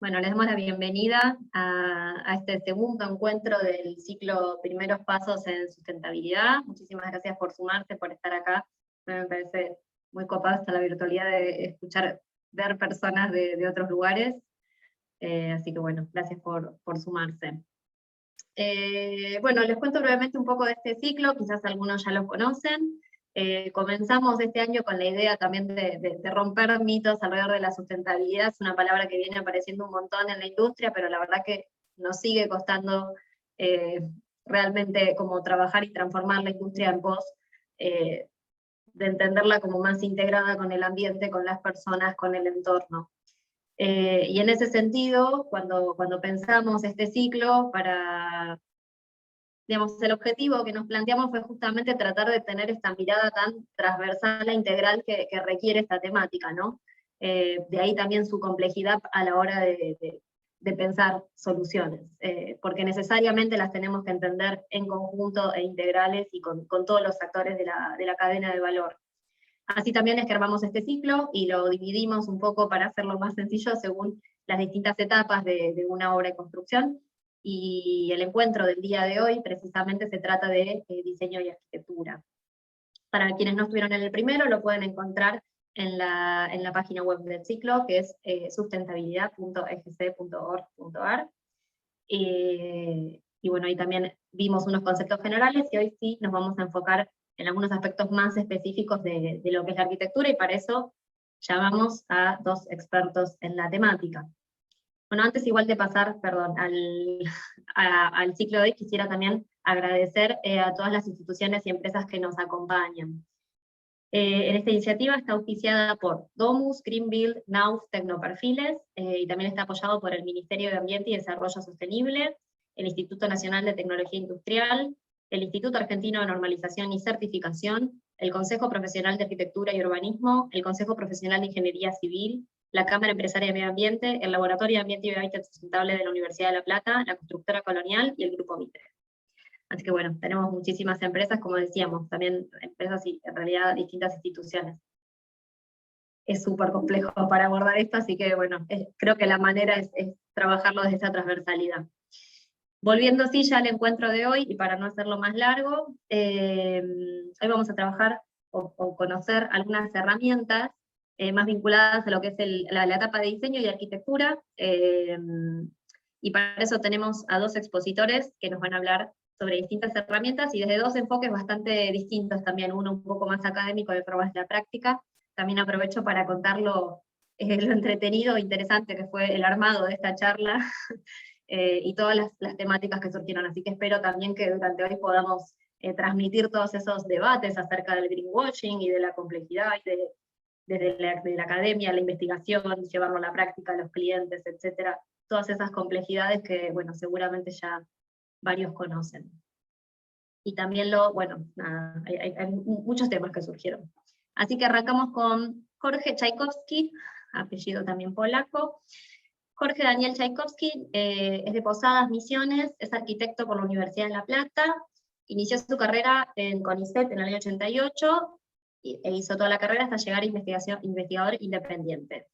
Bueno, les damos la bienvenida a este segundo encuentro del ciclo Primeros Pasos en Sustentabilidad. Muchísimas gracias por sumarse, por estar acá. Me parece muy copada hasta la virtualidad de escuchar, ver personas de otros lugares. Así que bueno, gracias por sumarse. Bueno, les cuento brevemente un poco de este ciclo, quizás algunos ya lo conocen. Comenzamos este año con la idea también de romper mitos alrededor de la sustentabilidad. Es una palabra que viene apareciendo un montón en la industria, pero la verdad que nos sigue costando eh, realmente como trabajar y transformar la industria en pos eh, de entenderla como más integrada con el ambiente, con las personas, con el entorno. Y en ese sentido, cuando pensamos este ciclo, digamos, el objetivo que nos planteamos fue justamente tratar de tener esta mirada tan transversal e integral que requiere esta temática, ¿no? De ahí también su complejidad a la hora de pensar soluciones, porque necesariamente las tenemos que entender en conjunto e integrales y con todos los actores de la cadena de valor. Así también es que armamos este ciclo y lo dividimos un poco para hacerlo más sencillo según las distintas etapas de una obra de construcción. Y el encuentro del día de hoy precisamente se trata de diseño y arquitectura. Para quienes no estuvieron en el primero, lo pueden encontrar en la página web del ciclo, que es sustentabilidad.egc.org.ar. Y bueno, ahí también vimos unos conceptos generales, y hoy sí nos vamos a enfocar en algunos aspectos más específicos de lo que es la arquitectura, y para eso llamamos a dos expertos en la temática. Bueno, antes igual de pasar, perdón, al ciclo de hoy, quisiera también agradecer a todas las instituciones y empresas que nos acompañan. En esta iniciativa está auspiciada por Domus, Greenbuild, Nauf, Tecnoperfiles, y también está apoyado por el Ministerio de Ambiente y Desarrollo Sostenible, el Instituto Nacional de Tecnología Industrial, el Instituto Argentino de Normalización y Certificación, el Consejo Profesional de Arquitectura y Urbanismo, el Consejo Profesional de Ingeniería Civil, la Cámara Empresaria de Medio Ambiente, el Laboratorio de Ambiente y Hábitat Sustentable de la Universidad de La Plata, la Constructora Colonial y el Grupo Mitre. Así que bueno, tenemos muchísimas empresas, como decíamos, también empresas y en realidad distintas instituciones. Es súper complejo para abordar esto, así que bueno, creo que la manera es trabajarlo desde esa transversalidad. Volviendo sí ya al encuentro de hoy, y para no hacerlo más largo, hoy vamos a trabajar o conocer algunas herramientas más vinculadas a lo que es la etapa de diseño y arquitectura, y para eso tenemos a dos expositores que nos van a hablar sobre distintas herramientas y desde dos enfoques bastante distintos también, uno un poco más académico y otro más de la práctica. También aprovecho para contar lo entretenido e interesante que fue el armado de esta charla, y todas las temáticas que surgieron, así que espero también que durante hoy podamos transmitir todos esos debates acerca del greenwashing y de la complejidad, y desde la academia, la investigación, llevarlo a la práctica a los clientes, etcétera, todas esas complejidades que, bueno, seguramente ya varios conocen. Y también bueno, nada, hay muchos temas que surgieron. Así que arrancamos con Jorge Tchaikovsky, apellido también polaco. Jorge Daniel Tchaikovsky es de Posadas, Misiones, es arquitecto por la Universidad de La Plata, inició su carrera en CONICET en el año 88, e hizo toda la carrera hasta llegar a investigador independiente.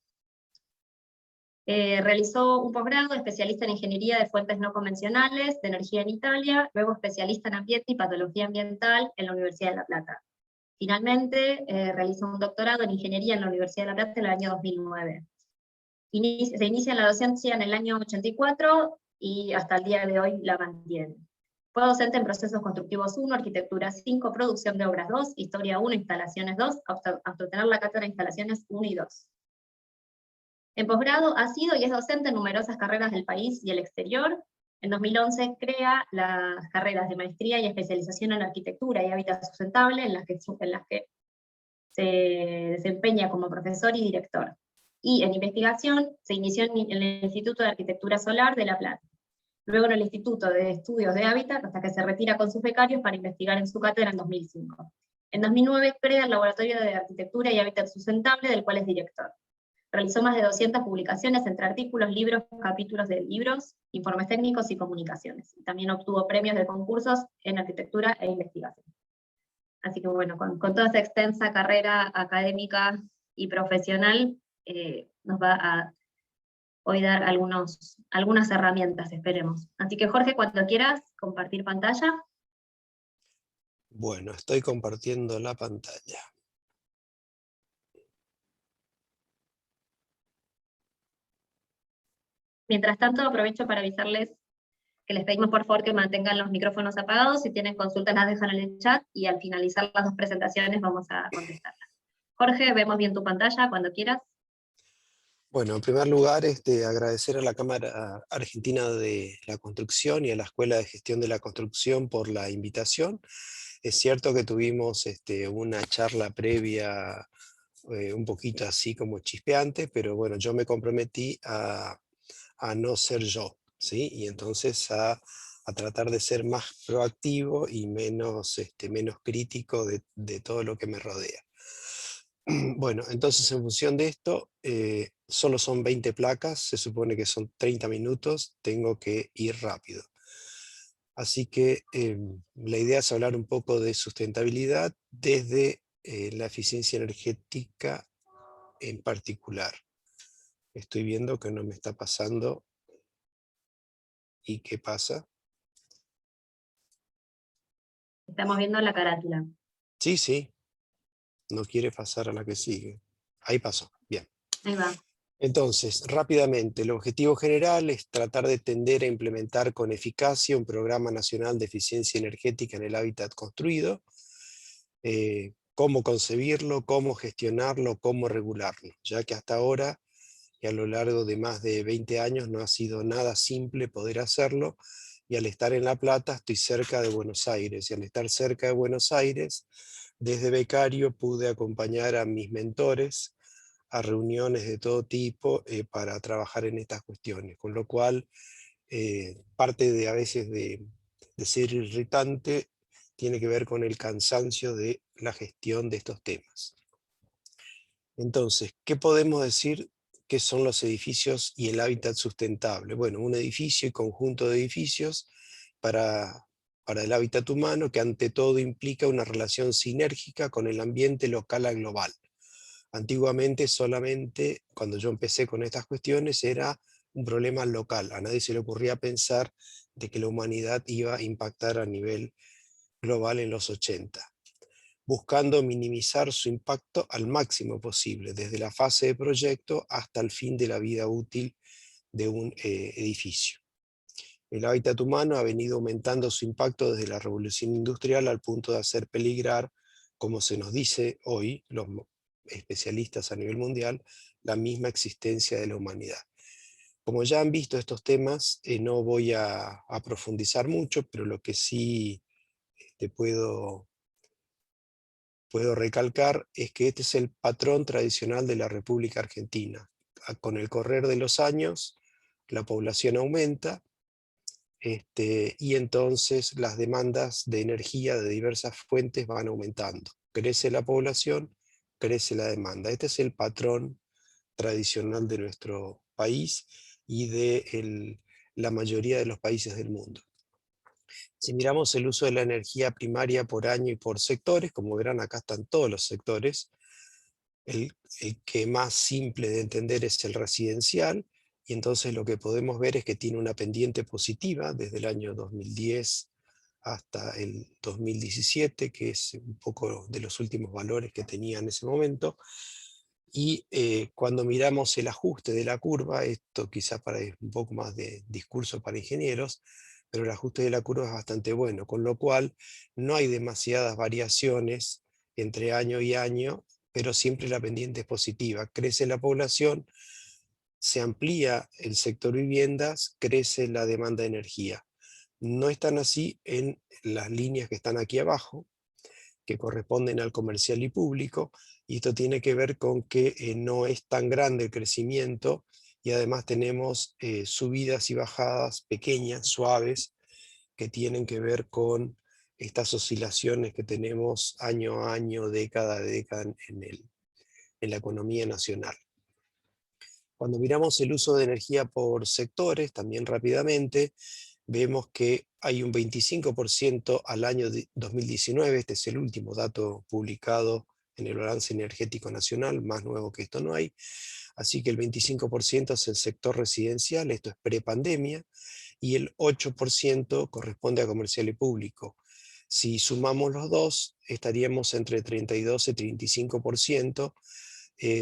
Realizó un posgrado especialista en Ingeniería de Fuentes No Convencionales, de Energía en Italia, luego especialista en Ambiente y Patología Ambiental en la Universidad de La Plata. Finalmente, realizó un doctorado en Ingeniería en la Universidad de La Plata en el año 2009. Se inicia en la docencia en el año 84 y hasta el día de hoy la mantiene. Fue docente en Procesos Constructivos 1, Arquitectura 5, Producción de Obras 2, Historia 1, Instalaciones 2, hasta obtener la cátedra de Instalaciones 1 y 2. En posgrado ha sido y es docente en numerosas carreras del país y el exterior. En 2011 crea las carreras de maestría y especialización en arquitectura y hábitat sustentable, en las que se desempeña como profesor y director. Y en investigación se inició en el Instituto de Arquitectura Solar de La Plata. Luego en el Instituto de Estudios de Hábitat, hasta que se retira con sus becarios para investigar en su cátedra en 2005. En 2009 crea el Laboratorio de Arquitectura y Hábitat Sustentable, del cual es director. Realizó más de 200 publicaciones entre artículos, libros, capítulos de libros, informes técnicos y comunicaciones. También obtuvo premios de concursos en arquitectura e investigación. Así que bueno, con toda esa extensa carrera académica y profesional, nos va a hoy dar algunas herramientas, esperemos. Así que Jorge, cuando quieras compartir pantalla. Bueno, estoy compartiendo la pantalla. Mientras tanto, aprovecho para avisarles que les pedimos por favor que mantengan los micrófonos apagados, si tienen consultas las dejan en el chat, y al finalizar las dos presentaciones vamos a contestarlas. Jorge, vemos bien tu pantalla, cuando quieras. Bueno, en primer lugar, agradecer a la Cámara Argentina de la Construcción y a la Escuela de Gestión de la Construcción por la invitación. Es cierto que tuvimos una charla previa un poquito así como chispeante, pero bueno, yo me comprometí a no ser yo, ¿sí? Y entonces a tratar de ser más proactivo y menos crítico de todo lo que me rodea. Bueno, entonces en función de esto, solo son 20 placas, se supone que son 30 minutos, tengo que ir rápido. Así que la idea es hablar un poco de sustentabilidad desde la eficiencia energética en particular. Estoy viendo que no me está pasando. ¿Y qué pasa? Estamos viendo la carátula. Sí, sí, no quiere pasar a la que sigue. Ahí pasó, bien. Ahí va. Entonces, rápidamente, el objetivo general es tratar de tender a implementar con eficacia un programa nacional de eficiencia energética en el hábitat construido, cómo concebirlo, cómo gestionarlo, cómo regularlo, ya que hasta ahora y a lo largo de más de 20 años no ha sido nada simple poder hacerlo, y al estar en La Plata estoy cerca de Buenos Aires, y al estar cerca de Buenos Aires, desde becario pude acompañar a mis mentores a reuniones de todo tipo para trabajar en estas cuestiones, con lo cual parte de a veces de ser irritante tiene que ver con el cansancio de la gestión de estos temas. Entonces, ¿qué podemos decir que son los edificios y el hábitat sustentable? Bueno, un edificio y conjunto de edificios para el hábitat humano que ante todo implica una relación sinérgica con el ambiente local a global. Antiguamente solamente, cuando yo empecé con estas cuestiones, era un problema local. A nadie se le ocurría pensar de que la humanidad iba a impactar a nivel global en los 80, buscando minimizar su impacto al máximo posible, desde la fase de proyecto hasta el fin de la vida útil de un edificio. El hábitat humano ha venido aumentando su impacto desde la revolución industrial al punto de hacer peligrar, como se nos dice hoy, los especialistas a nivel mundial, la misma existencia de la humanidad. Como ya han visto estos temas, no voy a profundizar mucho, pero lo que sí puedo recalcar es que este es el patrón tradicional de la República Argentina. Con el correr de los años, la población aumenta, y entonces las demandas de energía de diversas fuentes van aumentando. Crece la población, crece la demanda. Este es el patrón tradicional de nuestro país y de la mayoría de los países del mundo. Si miramos el uso de la energía primaria por año y por sectores, como verán acá están todos los sectores, el que más simple de entender es el residencial, y entonces lo que podemos ver es que tiene una pendiente positiva desde el año 2010 hasta el 2017, que es un poco de los últimos valores que tenía en ese momento, y cuando miramos el ajuste de la curva, esto quizás para un poco más de discurso para ingenieros, pero el ajuste de la curva es bastante bueno, con lo cual no hay demasiadas variaciones entre año y año, pero siempre la pendiente es positiva. Crece la población, se amplía el sector viviendas, crece la demanda de energía. No están así en las líneas que están aquí abajo, que corresponden al comercial y público, y esto tiene que ver con que no es tan grande el crecimiento, y además tenemos subidas y bajadas pequeñas, suaves, que tienen que ver con estas oscilaciones que tenemos año a año, década a década en la economía nacional. Cuando miramos el uso de energía por sectores, también rápidamente, vemos que hay un 25% al año 2019, este es el último dato publicado en el Balance Energético Nacional, más nuevo que esto no hay, Así que el 25% es el sector residencial, esto es prepandemia, y el 8% corresponde a comercial y público. Si sumamos los dos, estaríamos entre 32 y 35%,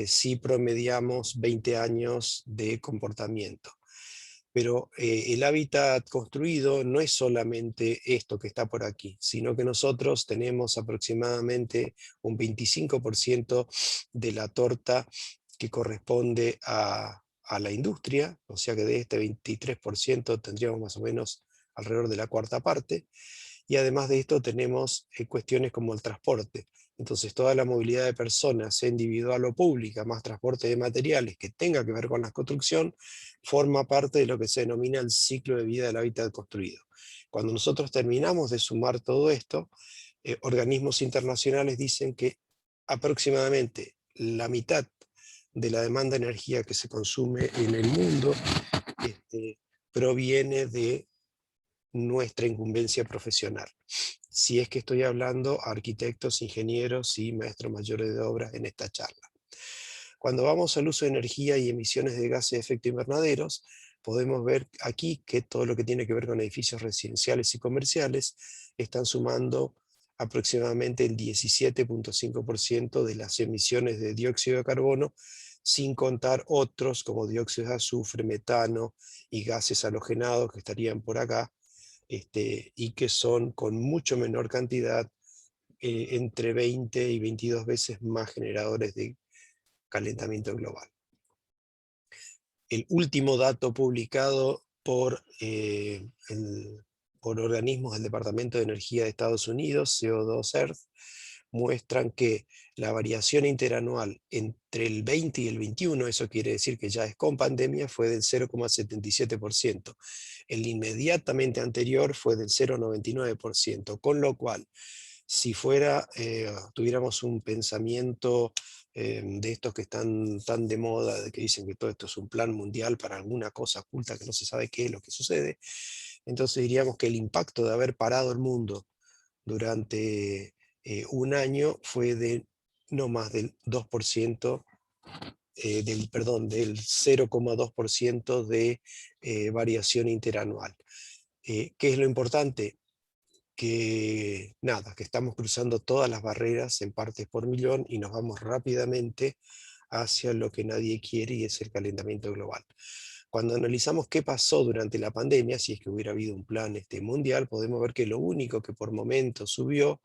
si promediamos 20 años de comportamiento. Pero el hábitat construido no es solamente esto que está por aquí, sino que nosotros tenemos aproximadamente un 25% de la torta que corresponde a la industria, o sea que de este 23% tendríamos más o menos alrededor de la cuarta parte, y además de esto tenemos cuestiones como el transporte. Entonces toda la movilidad de personas, sea individual o pública, más transporte de materiales que tenga que ver con la construcción, forma parte de lo que se denomina el ciclo de vida del hábitat construido. Cuando nosotros terminamos de sumar todo esto, organismos internacionales dicen que aproximadamente la mitad de la demanda de energía que se consume en el mundo proviene de nuestra incumbencia profesional. Si es que estoy hablando a arquitectos, ingenieros y maestros mayores de obras en esta charla. Cuando vamos al uso de energía y emisiones de gases de efecto invernaderos, podemos ver aquí que todo lo que tiene que ver con edificios residenciales y comerciales están sumando aproximadamente el 17.5% de las emisiones de dióxido de carbono, sin contar otros como dióxido de azufre, metano y gases halogenados que estarían por acá, y que son con mucho menor cantidad, entre 20 y 22 veces más generadores de calentamiento global. El último dato publicado por organismos del Departamento de Energía de Estados Unidos, CO2 Earth, muestran que la variación interanual entre el 20 y el 21, eso quiere decir que ya es con pandemia, fue del 0,77%. El inmediatamente anterior fue del 0,99%, con lo cual, si tuviéramos un pensamiento de estos que están tan de moda, de que dicen que todo esto es un plan mundial para alguna cosa oculta que no se sabe qué es lo que sucede, entonces diríamos que el impacto de haber parado el mundo durante un año fue de no más del 2%, del 0,2% de variación interanual. ¿Qué es lo importante? Que nada, que estamos cruzando todas las barreras en partes por millón y nos vamos rápidamente hacia lo que nadie quiere, y es el calentamiento global. Cuando analizamos qué pasó durante la pandemia, si es que hubiera habido un plan mundial, podemos ver que lo único que por momentos subió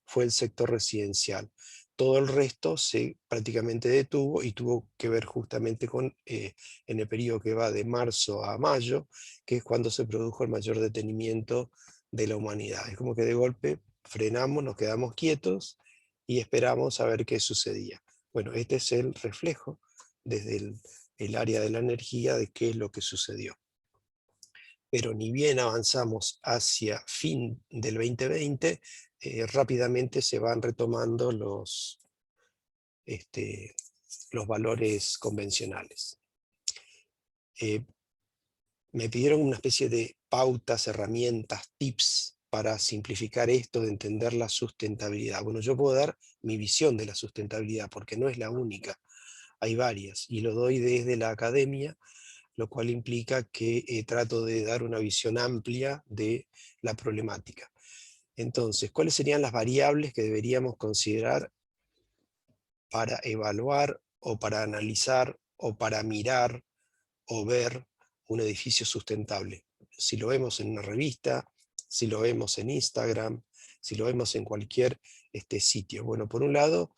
fue el sector residencial. Todo el resto se prácticamente detuvo, y tuvo que ver justamente con en el periodo que va de marzo a mayo, que es cuando se produjo el mayor detenimiento de la humanidad. Es como que de golpe frenamos, nos quedamos quietos y esperamos a ver qué sucedía. Bueno, este es el reflejo desde el área de la energía de qué es lo que sucedió. Pero ni bien avanzamos hacia fin del 2020, rápidamente se van retomando los valores convencionales. Me pidieron una especie de pautas, herramientas, tips para simplificar esto de entender la sustentabilidad. Bueno, yo puedo dar mi visión de la sustentabilidad, porque no es la única, hay varias, y lo doy desde la academia, lo cual implica que trato de dar una visión amplia de la problemática. Entonces, ¿cuáles serían las variables que deberíamos considerar para evaluar, o para analizar, o para mirar, o ver un edificio sustentable? Si lo vemos en una revista, si lo vemos en Instagram, si lo vemos en cualquier sitio. Bueno, por un lado,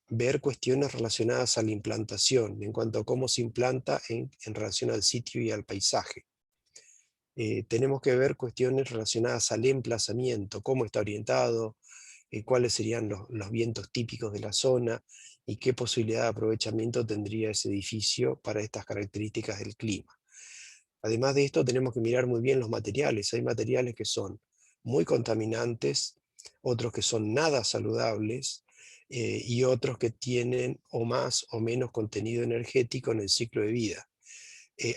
ver cuestiones relacionadas a la implantación, en cuanto a cómo se implanta en relación al sitio y al paisaje. Tenemos que ver cuestiones relacionadas al emplazamiento, cómo está orientado, cuáles serían los vientos típicos de la zona, y qué posibilidad de aprovechamiento tendría ese edificio para estas características del clima. Además de esto, tenemos que mirar muy bien los materiales. Hay materiales que son muy contaminantes, otros que son nada saludables, y otros que tienen o más o menos contenido energético en el ciclo de vida.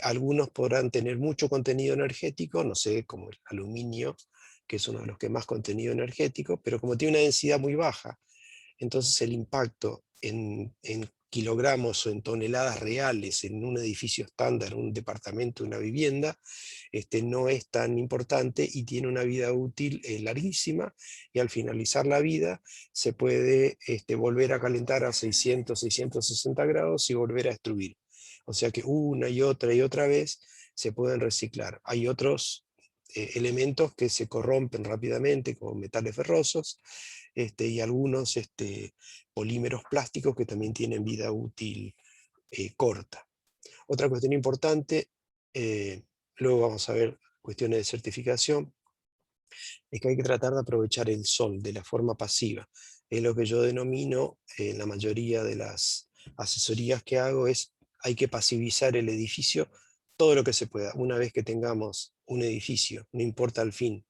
Algunos podrán tener mucho contenido energético, no sé, como el aluminio, que es uno de los que más contenido energético, pero como tiene una densidad muy baja, entonces el impacto en kilogramos o en toneladas reales en un edificio estándar, un departamento, una vivienda, no es tan importante y tiene una vida útil larguísima, y al finalizar la vida se puede volver a calentar a 600, 660 grados y volver a destruir. O sea que una y otra vez se pueden reciclar. Hay otros elementos que se corrompen rápidamente, como metales ferrosos, y algunos polímeros plásticos que también tienen vida útil corta. Otra cuestión importante, luego vamos a ver cuestiones de certificación, es que hay que tratar de aprovechar el sol de la forma pasiva. Es lo que yo denomino, en la mayoría de las asesorías que hago, es hay que pasivizar el edificio todo lo que se pueda. Una vez que tengamos un edificio, no importa el fin,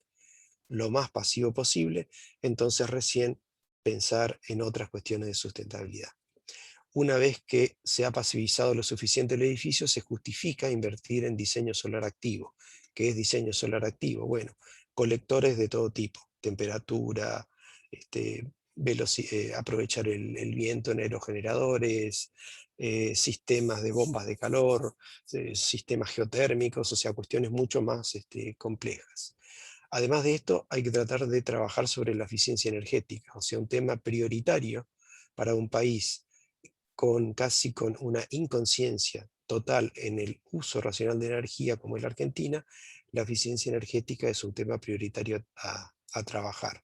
lo más pasivo posible, entonces recién pensar en otras cuestiones de sustentabilidad. Una vez que se ha pasivizado lo suficiente el edificio, se justifica invertir en diseño solar activo. ¿Qué es diseño solar activo? Bueno, colectores de todo tipo, temperatura, aprovechar el viento en aerogeneradores, sistemas de bombas de calor, sistemas geotérmicos, o sea, cuestiones mucho más complejas. Además de esto, hay que tratar de trabajar sobre la eficiencia energética, o sea, un tema prioritario para un país casi con una inconsciencia total en el uso racional de energía como es la Argentina. La eficiencia energética es un tema prioritario a trabajar.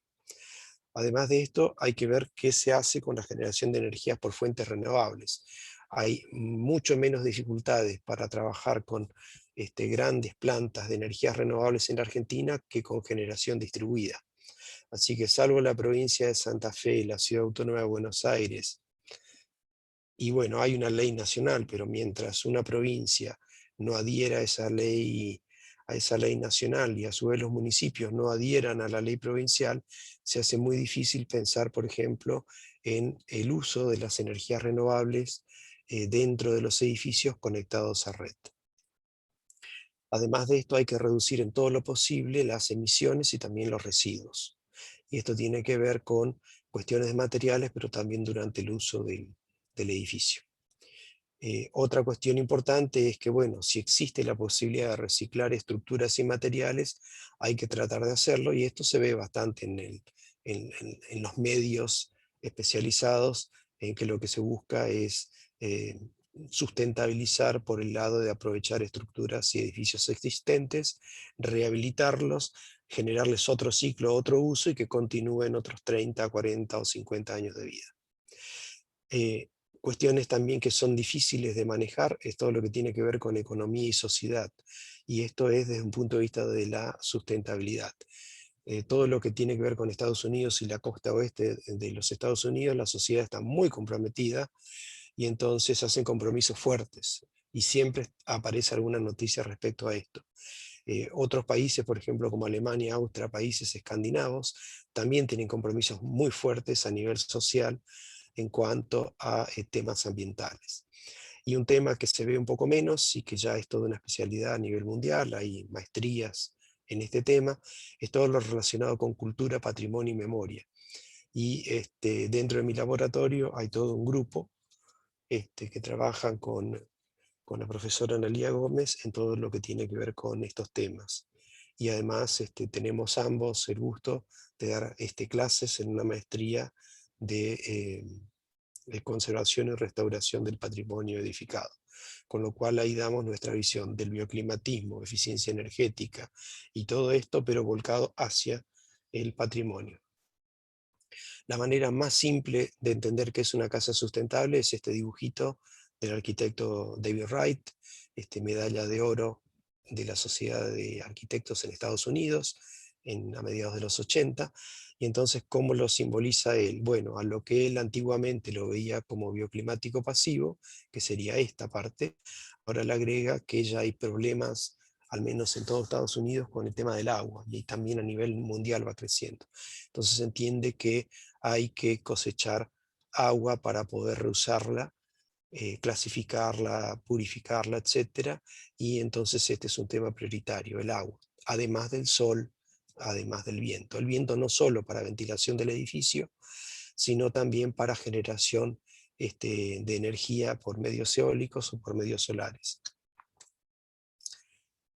Además de esto, hay que ver qué se hace con la generación de energías por fuentes renovables. Hay mucho menos dificultades para trabajar con grandes plantas de energías renovables en la Argentina que con generación distribuida. Así que salvo la provincia de Santa Fe, la Ciudad Autónoma de Buenos Aires, y bueno, hay una ley nacional, pero mientras una provincia no adhiera a esa ley nacional, y a su vez los municipios no adhieran a la ley provincial, se hace muy difícil pensar, por ejemplo, en el uso de las energías renovables dentro de los edificios conectados a red. Además de esto, hay que reducir en todo lo posible las emisiones y también los residuos. Y esto tiene que ver con cuestiones de materiales, pero también durante el uso del edificio. Otra cuestión importante es que, bueno, si existe la posibilidad de reciclar estructuras y materiales, hay que tratar de hacerlo, y esto se ve bastante en los medios especializados, en que lo que se busca es sustentabilizar por el lado de aprovechar estructuras y edificios existentes, rehabilitarlos, generarles otro ciclo, otro uso, y que continúen otros 30, 40 o 50 años de vida. Cuestiones también que son difíciles de manejar es todo lo que tiene que ver con economía y sociedad, y esto es desde un punto de vista de la sustentabilidad. Todo lo que tiene que ver con Estados Unidos y la costa oeste de los Estados Unidos, la sociedad está muy comprometida, y entonces hacen compromisos fuertes, y siempre aparece alguna noticia respecto a esto. Otros países, por ejemplo, como Alemania, Austria, países escandinavos, también tienen compromisos muy fuertes a nivel social en cuanto a temas ambientales. Y un tema que se ve un poco menos y que ya es toda una especialidad a nivel mundial, hay maestrías en este tema, es todo lo relacionado con cultura, patrimonio y memoria. Y dentro de mi laboratorio hay todo un grupo que trabajan con la profesora Analía Gómez en todo lo que tiene que ver con estos temas. Y además tenemos ambos el gusto de dar clases en una maestría de conservación y restauración del patrimonio edificado. Con lo cual ahí damos nuestra visión del bioclimatismo, eficiencia energética y todo esto, pero volcado hacia el patrimonio. La manera más simple de entender qué es una casa sustentable es este dibujito del arquitecto David Wright, medalla de oro de la Sociedad de Arquitectos en Estados Unidos, a mediados de los 80, y entonces, ¿cómo lo simboliza él? Bueno, a lo que él antiguamente lo veía como bioclimático pasivo, que sería esta parte, ahora le agrega que ya hay problemas, al menos en todos Estados Unidos, con el tema del agua, y también a nivel mundial va creciendo. Entonces se entiende que hay que cosechar agua para poder reusarla, clasificarla, purificarla, etc. Y entonces este es un tema prioritario, el agua, además del sol, además del viento. El viento no solo para ventilación del edificio, sino también para generación de energía por medios eólicos o por medios solares.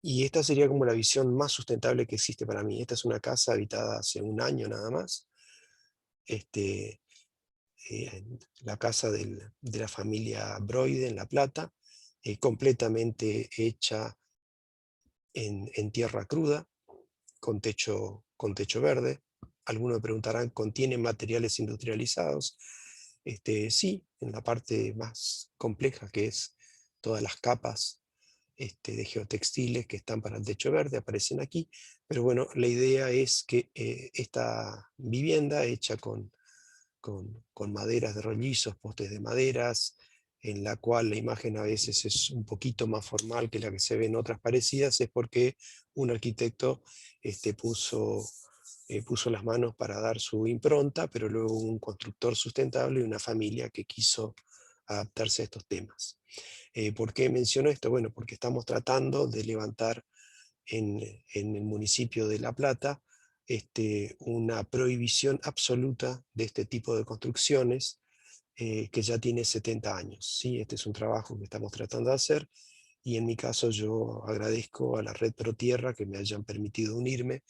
Y esta sería como la visión más sustentable que existe para mí. Esta es una casa habitada hace un año nada más. La casa de la familia Broide en La Plata, completamente hecha en tierra cruda, con techo verde. Algunos me preguntarán, ¿contiene materiales industrializados? Sí, en la parte más compleja, que es todas las capas de geotextiles que están para el techo verde, aparecen aquí. Pero bueno, la idea es que esta vivienda hecha con maderas de rollizos, postes de maderas, en la cual la imagen a veces es un poquito más formal que la que se ve en otras parecidas, es porque un arquitecto puso las manos para dar su impronta, pero luego un constructor sustentable y una familia que quiso adaptarse a estos temas. ¿Por qué menciono esto? Bueno, porque estamos tratando de levantar en el municipio de La Plata una prohibición absoluta de este tipo de construcciones que ya tiene 70 años. ¿Sí? Este es un trabajo que estamos tratando de hacer, y en mi caso yo agradezco a la Red Pro Tierra que me hayan permitido unirme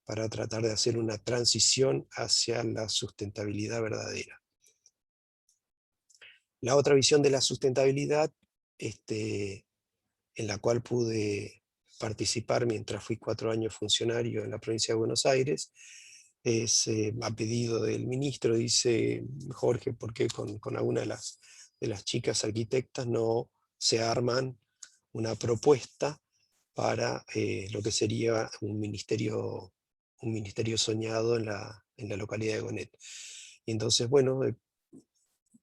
para tratar de hacer una transición hacia la sustentabilidad verdadera. La otra visión de la sustentabilidad, en la cual pude participar mientras fui 4 años funcionario en la provincia de Buenos Aires, es a pedido del ministro, dice Jorge, ¿por qué con alguna de las chicas arquitectas no se arman una propuesta para lo que sería un ministerio soñado en la localidad de Gonet? Y entonces, bueno,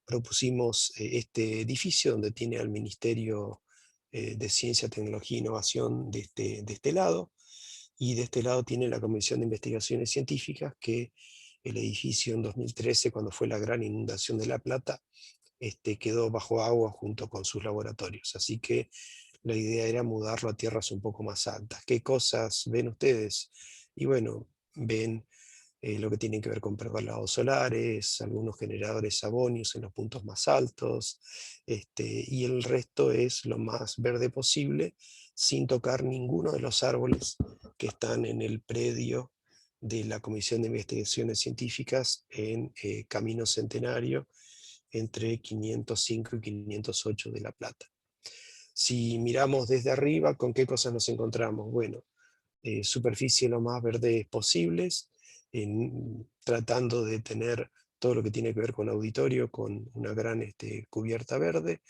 propusimos este edificio donde tiene al Ministerio de Ciencia, Tecnología e Innovación de este lado, y de este lado tiene la Comisión de Investigaciones Científicas, que el edificio en 2013, cuando fue la gran inundación de La Plata, quedó bajo agua junto con sus laboratorios. Así que la idea era mudarlo a tierras un poco más altas. ¿Qué cosas ven ustedes? Y bueno, ven lo que tiene que ver con pergolados solares, algunos generadores abonios en los puntos más altos, y el resto es lo más verde posible, sin tocar ninguno de los árboles que están en el predio de la Comisión de Investigaciones Científicas en Camino Centenario, entre 505 y 508 de La Plata. Si miramos desde arriba, ¿con qué cosas nos encontramos? Bueno, superficie lo más verdes posibles, tratando de tener todo lo que tiene que ver con auditorio, con una gran cubierta verde,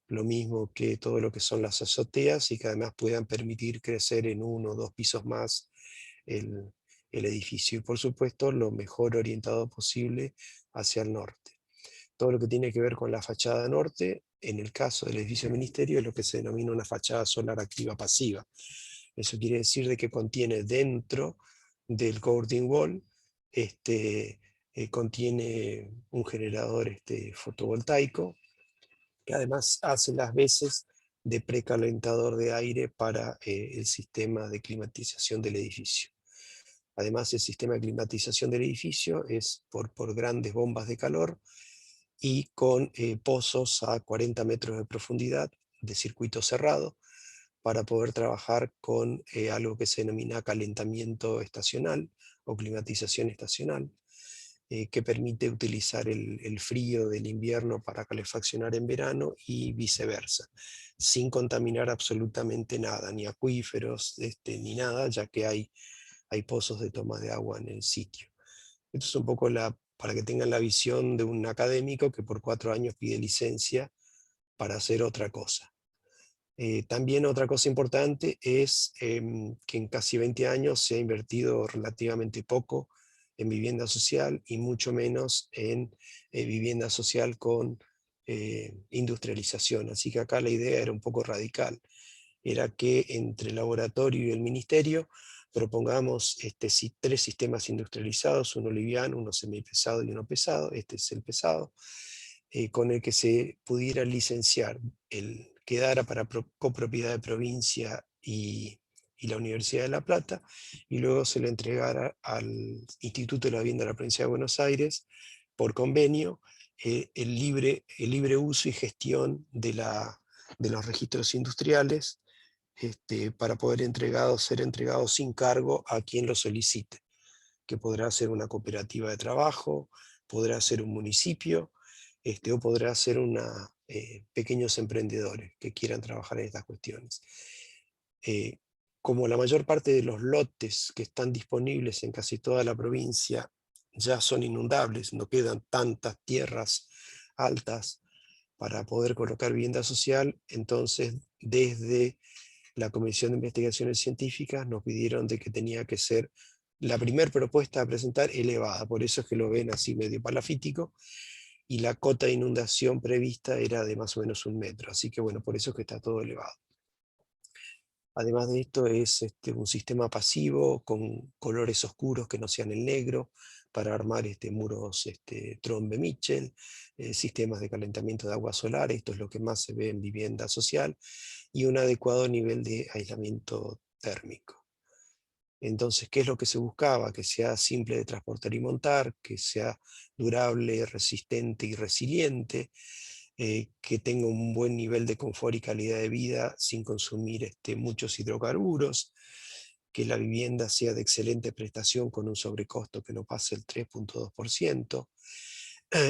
lo mismo que todo lo que son las azoteas, y que además puedan permitir crecer en 1 o 2 pisos más el, el edificio. Y por supuesto, lo mejor orientado posible hacia el norte. Todo lo que tiene que ver con la fachada norte, en el caso del edificio ministerio, es lo que se denomina una fachada solar activa pasiva. Eso quiere decir de que contiene dentro del courting wall, contiene un generador fotovoltaico, que además hace las veces de precalentador de aire para el sistema de climatización del edificio. Además, el sistema de climatización del edificio es por grandes bombas de calor y con pozos a 40 metros de profundidad de circuito cerrado, para poder trabajar con algo que se denomina calentamiento estacional o climatización estacional, que permite utilizar el frío del invierno para calefaccionar en verano y viceversa, sin contaminar absolutamente nada, ni acuíferos ni nada, ya que hay pozos de toma de agua en el sitio. Esto es un poco para que tengan la visión de un académico que por 4 años pide licencia para hacer otra cosa. También otra cosa importante es que en casi 20 años se ha invertido relativamente poco en vivienda social, y mucho menos en vivienda social con industrialización. Así que acá la idea era un poco radical. Era que entre el laboratorio y el ministerio propongamos 3 sistemas industrializados, uno liviano, uno semipesado y uno pesado. Este es el pesado, con el que se pudiera licenciar, quedara para copropiedad de provincia y la Universidad de La Plata, y luego se le entregara al Instituto de la Vivienda de la Provincia de Buenos Aires por convenio, el libre uso y gestión de los registros industriales, para poder ser entregados sin cargo a quien lo solicite, que podrá ser una cooperativa de trabajo, podrá ser un municipio, o podrá ser pequeños emprendedores que quieran trabajar en estas cuestiones. Eh, Como la mayor parte de los lotes que están disponibles en casi toda la provincia ya son inundables, no quedan tantas tierras altas para poder colocar vivienda social, entonces desde la Comisión de Investigaciones Científicas nos pidieron de que tenía que ser la primera propuesta a presentar elevada, por eso es que lo ven así medio palafítico, y la cota de inundación prevista era de más o menos 1 metro, así que bueno, por eso es que está todo elevado. Además de esto es un sistema pasivo con colores oscuros que no sean el negro, para armar muros Trombe-Mitchell, sistemas de calentamiento de agua solar, esto es lo que más se ve en vivienda social, y un adecuado nivel de aislamiento térmico. Entonces, ¿qué es lo que se buscaba? Que sea simple de transportar y montar, que sea durable, resistente y resiliente, que tenga un buen nivel de confort y calidad de vida sin consumir muchos hidrocarburos, que la vivienda sea de excelente prestación con un sobrecosto que no pase el 3,2%,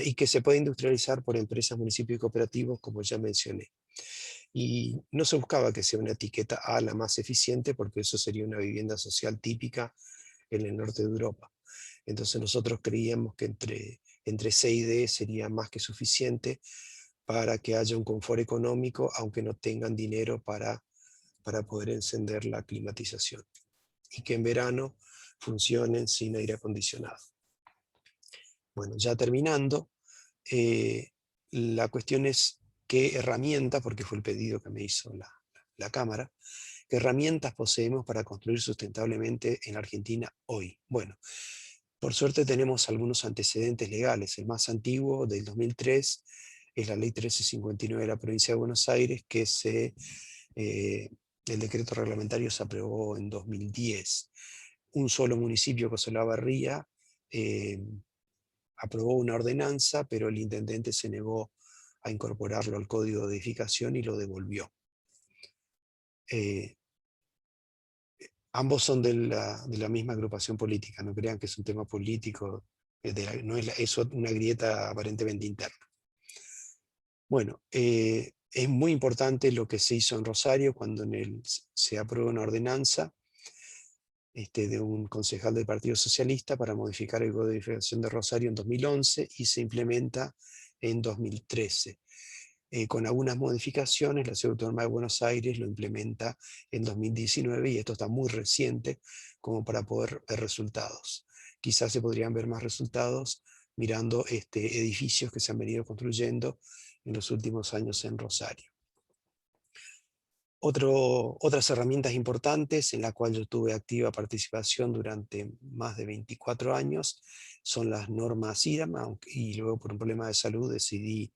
y que se pueda industrializar por empresas, municipios y cooperativos, como ya mencioné. Y no se buscaba que sea una etiqueta A la más eficiente, porque eso sería una vivienda social típica en el norte de Europa. Entonces nosotros creíamos que entre C y D sería más que suficiente para que haya un confort económico, aunque no tengan dinero para poder encender la climatización. Y que en verano funcionen sin aire acondicionado. Bueno, ya terminando, la cuestión es qué herramientas, porque fue el pedido que me hizo la Cámara, qué herramientas poseemos para construir sustentablemente en Argentina hoy. Bueno, por suerte tenemos algunos antecedentes legales. El más antiguo, del 2003, es la Ley 1359 de la Provincia de Buenos Aires, que el decreto reglamentario se aprobó en 2010. Un solo municipio, José Olavarría, aprobó una ordenanza, pero el intendente se negó a incorporarlo al código de edificación y lo devolvió. Ambos son de la misma agrupación política, no crean que es un tema político, no es una grieta aparentemente interna. Bueno, es muy importante lo que se hizo en Rosario cuando se aprobó una ordenanza de un concejal del Partido Socialista para modificar el Código de Edificación de Rosario en 2011 y se implementa en 2013. Con algunas modificaciones, la Ciudad Autónoma de Buenos Aires lo implementa en 2019 y esto está muy reciente como para poder ver resultados. Quizás se podrían ver más resultados mirando edificios que se han venido construyendo en los últimos años en Rosario. Otras herramientas importantes en las cuales yo tuve activa participación durante más de 24 años son las normas IRAM, y luego por un problema de salud decidí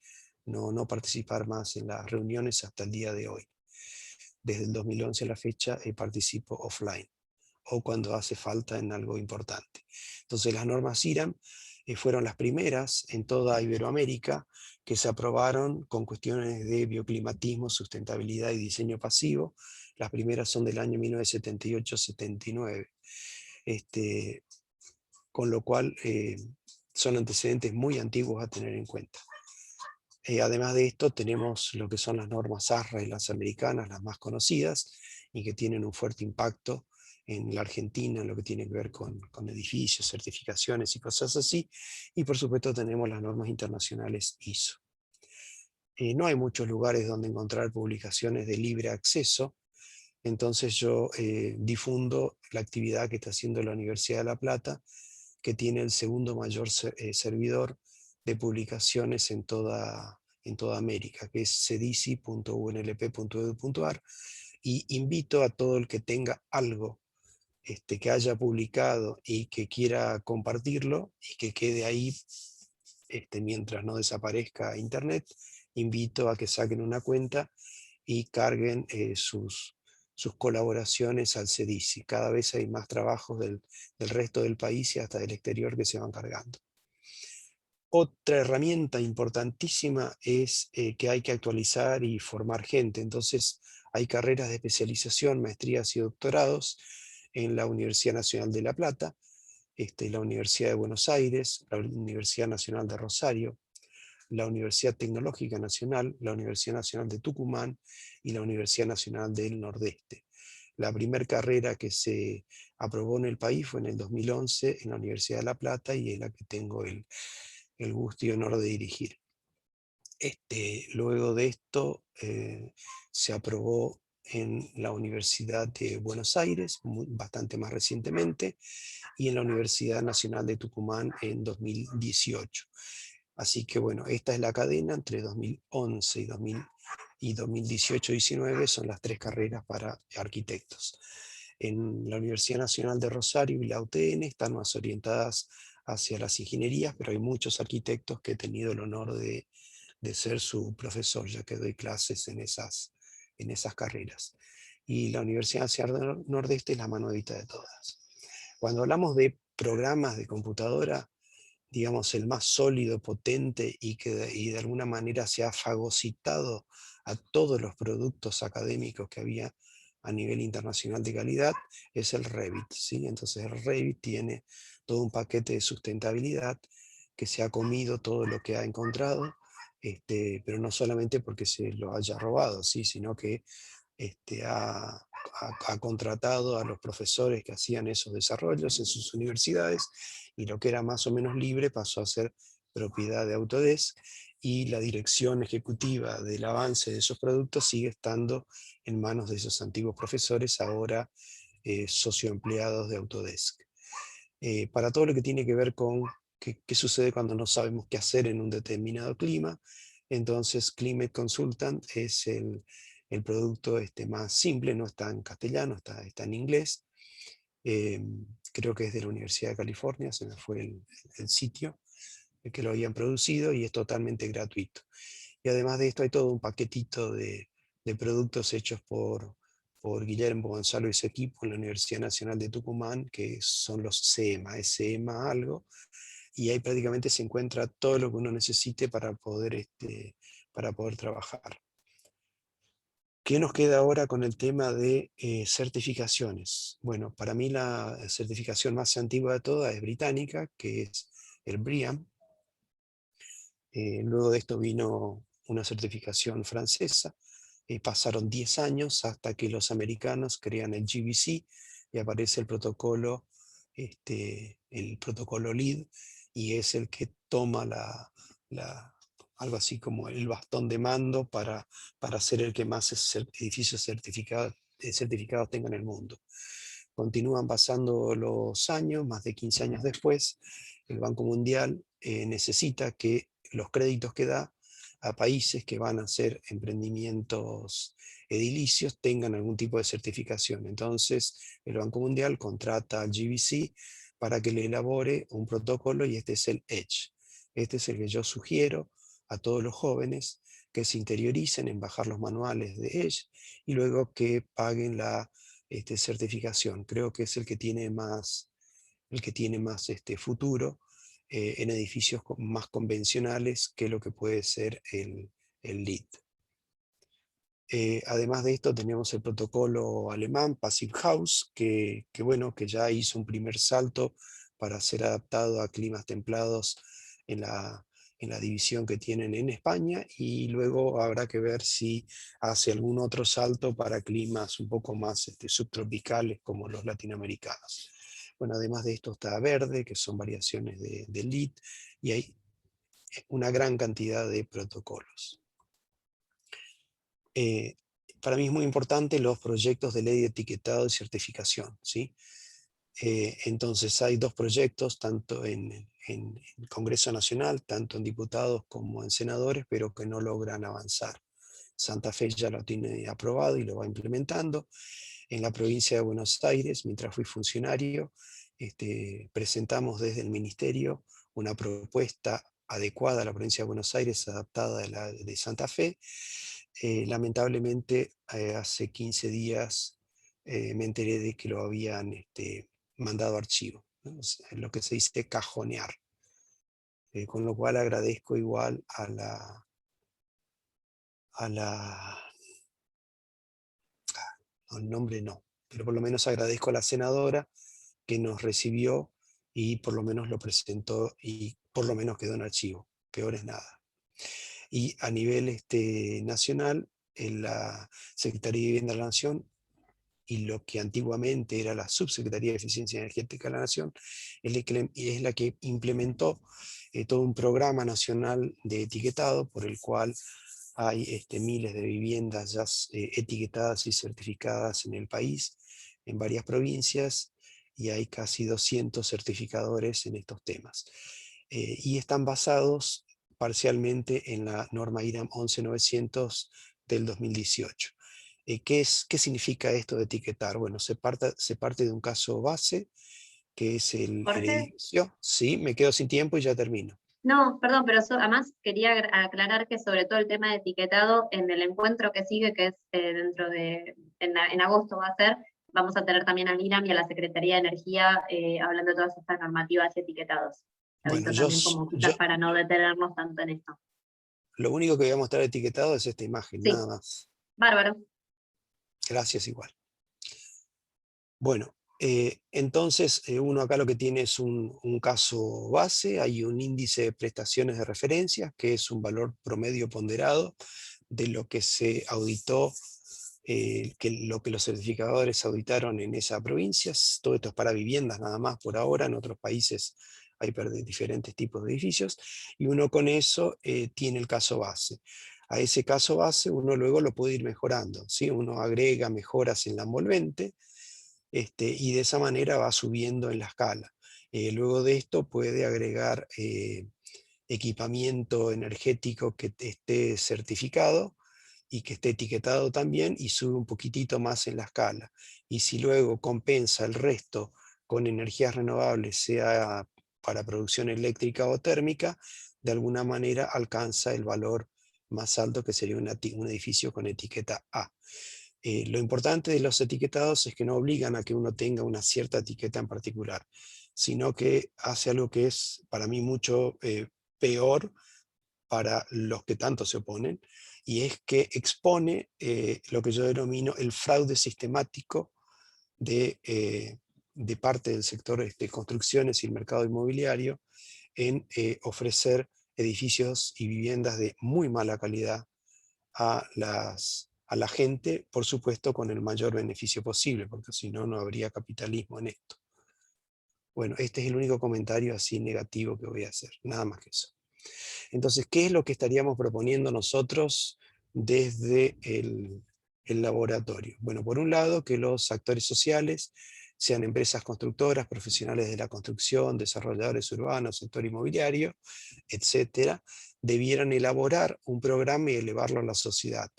no participar más en las reuniones hasta el día de hoy. Desde el 2011 a la fecha participo offline o cuando hace falta en algo importante. Entonces las normas IRAM fueron las primeras en toda Iberoamérica que se aprobaron con cuestiones de bioclimatismo, sustentabilidad y diseño pasivo. Las primeras son del año 1978-79, con lo cual son antecedentes muy antiguos a tener en cuenta. Además de esto tenemos lo que son las normas ASRA y las americanas, las más conocidas, y que tienen un fuerte impacto en la Argentina, en lo que tiene que ver con edificios, certificaciones y cosas así. Y por supuesto tenemos las normas internacionales ISO. No hay muchos lugares donde encontrar publicaciones de libre acceso, entonces yo difundo la actividad que está haciendo la Universidad de La Plata, que tiene el segundo mayor servidor de publicaciones en toda América, que es cedici.unlp.edu.ar, y invito a todo el que tenga algo que haya publicado y que quiera compartirlo y que quede ahí mientras no desaparezca Internet, invito a que saquen una cuenta y carguen sus colaboraciones al CEDICI. Cada vez hay más trabajos del resto del país y hasta del exterior que se van cargando. Otra herramienta importantísima es que hay que actualizar y formar gente. Entonces hay carreras de especialización, maestrías y doctorados en la Universidad Nacional de La Plata, la Universidad de Buenos Aires, la Universidad Nacional de Rosario, la Universidad Tecnológica Nacional, la Universidad Nacional de Tucumán y la Universidad Nacional del Nordeste. La primera carrera que se aprobó en el país fue en el 2011 en la Universidad de La Plata y es la que tengo el gusto y honor de dirigir. Luego de esto se aprobó en la Universidad de Buenos Aires, bastante más recientemente, y en la Universidad Nacional de Tucumán en 2018. Así que bueno, esta es la cadena entre 2011 y 2018-19, son las 3 carreras para arquitectos. En la Universidad Nacional de Rosario y la UTN están más orientadas hacia las ingenierías, pero hay muchos arquitectos que he tenido el honor de ser su profesor, ya que doy clases en esas carreras. Y la Universidad Nacional del Nordeste es la mano derecha de todas. Cuando hablamos de programas de computadora, digamos, el más sólido, potente y que y de alguna manera se ha fagocitado a todos los productos académicos que había a nivel internacional de calidad, es el Revit, ¿sí? Entonces el Revit tiene todo un paquete de sustentabilidad que se ha comido todo lo que ha encontrado, pero no solamente porque se lo haya robado, ¿sí? Sino que ha contratado a los profesores que hacían esos desarrollos en sus universidades, y lo que era más o menos libre pasó a ser propiedad de Autodesk, y la dirección ejecutiva del avance de esos productos sigue estando en manos de esos antiguos profesores, ahora socioempleados de Autodesk. Para todo lo que tiene que ver con qué sucede cuando no sabemos qué hacer en un determinado clima, entonces Climate Consultant es el producto más simple, no está en castellano, está en inglés. Eh, Creo que es de la Universidad de California, se me fue el sitio que lo habían producido, y es totalmente gratuito. Y además de esto hay todo un paquetito de productos hechos por Guillermo Gonzalo y su equipo en la Universidad Nacional de Tucumán, que son los SEMA, SEMA algo, y ahí prácticamente se encuentra todo lo que uno necesite para poder trabajar. ¿Qué nos queda ahora con el tema de certificaciones? Bueno, para mí la certificación más antigua de todas es británica, que es el BREEAM. Luego de esto vino una certificación francesa. Pasaron 10 años hasta que los americanos crean el GBC y aparece el protocolo LEED, y es el que toma algo así como el bastón de mando para ser el que más edificios certificados tenga en el mundo. Continúan pasando los años, más de 15 años después, el Banco Mundial necesita que los créditos que da a países que van a hacer emprendimientos edilicios tengan algún tipo de certificación. Entonces, el Banco Mundial contrata al GBC para que le elabore un protocolo, y este es el EDGE. Este es el que yo sugiero a todos los jóvenes que se interioricen en bajar los manuales de EDGE y luego que paguen la certificación. Creo que es el que tiene más futuro en edificios más convencionales que lo que puede ser el LEED. Además de esto tenemos el protocolo alemán Passive House, bueno, que ya hizo un primer salto para ser adaptado a climas templados en la división que tienen en España, y luego habrá que ver si hace algún otro salto para climas un poco más subtropicales como los latinoamericanos. Bueno, además de esto está Verde, que son variaciones de LEED, y hay una gran cantidad de protocolos. Para mí es muy importante los proyectos de ley de etiquetado y certificación, ¿sí? Entonces hay 2 proyectos, tanto en el Congreso Nacional, tanto en diputados como en senadores, pero que no logran avanzar. Santa Fe ya lo tiene aprobado y lo va implementando. En la provincia de Buenos Aires, mientras fui funcionario, presentamos desde el Ministerio una propuesta adecuada a la provincia de Buenos Aires, adaptada de Santa Fe. Lamentablemente, hace 15 días me enteré de que lo habían mandado a archivo, ¿no? O sea, lo que se dice cajonear. con lo cual agradezco igual el nombre no, pero por lo menos agradezco a la senadora que nos recibió y por lo menos lo presentó y por lo menos quedó en archivo, peor es nada. Y a nivel nacional, en la Secretaría de Vivienda de la Nación, y lo que antiguamente era la Subsecretaría de Eficiencia Energética de la Nación, es la que implementó todo un programa nacional de etiquetado por el cual hay miles de viviendas ya etiquetadas y certificadas en el país, en varias provincias, y hay casi 200 certificadores en estos temas. Y están basados parcialmente en la norma IRAM 11900 del 2018. ¿Qué significa esto de etiquetar? Bueno, se parte de un caso base, que es el Jorge. edificio. Sí, me quedo sin tiempo y ya termino. No, perdón, pero además quería aclarar que sobre todo el tema de etiquetado en el encuentro que sigue, que es en agosto va a ser, vamos a tener también al IRAM y a la Secretaría de Energía hablando de todas estas normativas y etiquetados. Te Bueno, aviso también como quizás para no detenernos tanto en esto. lo único que voy a mostrar etiquetado es esta imagen, Sí, nada más. bárbaro. Gracias igual. Bueno, entonces uno acá lo que tiene es un caso base, hay un índice de prestaciones de referencia, que es un valor promedio ponderado de lo que se auditó, lo que los certificadores auditaron en esa provincia. Todo esto es para viviendas nada más por ahora, en otros países hay diferentes tipos de edificios, y uno con eso tiene el caso base. A ese caso base uno luego lo puede ir mejorando, ¿sí? Uno agrega mejoras en la envolvente, y de esa manera va subiendo en la escala. Luego de esto puede agregar equipamiento energético que esté certificado y que esté etiquetado también, y sube un poquitito más en la escala. Y si luego compensa el resto con energías renovables, sea para producción eléctrica o térmica, de alguna manera alcanza el valor más alto, que sería un edificio con etiqueta A. Lo importante de los etiquetados es que no obligan a que uno tenga una cierta etiqueta en particular, sino que hace algo que es para mí mucho peor para los que tanto se oponen, y es que expone lo que yo denomino el fraude sistemático de parte del sector de construcciones y el mercado inmobiliario en ofrecer edificios y viviendas de muy mala calidad a la gente, por supuesto con el mayor beneficio posible, porque si no, no habría capitalismo en esto. Bueno, este es el único comentario así negativo que voy a hacer, nada más que eso. Entonces, ¿qué es lo que estaríamos proponiendo nosotros desde el laboratorio? Bueno, por un lado, que los actores sociales, sean empresas constructoras, profesionales de la construcción, desarrolladores urbanos, sector inmobiliario, etcétera, debieran elaborar un programa y elevarlo a la sociedad.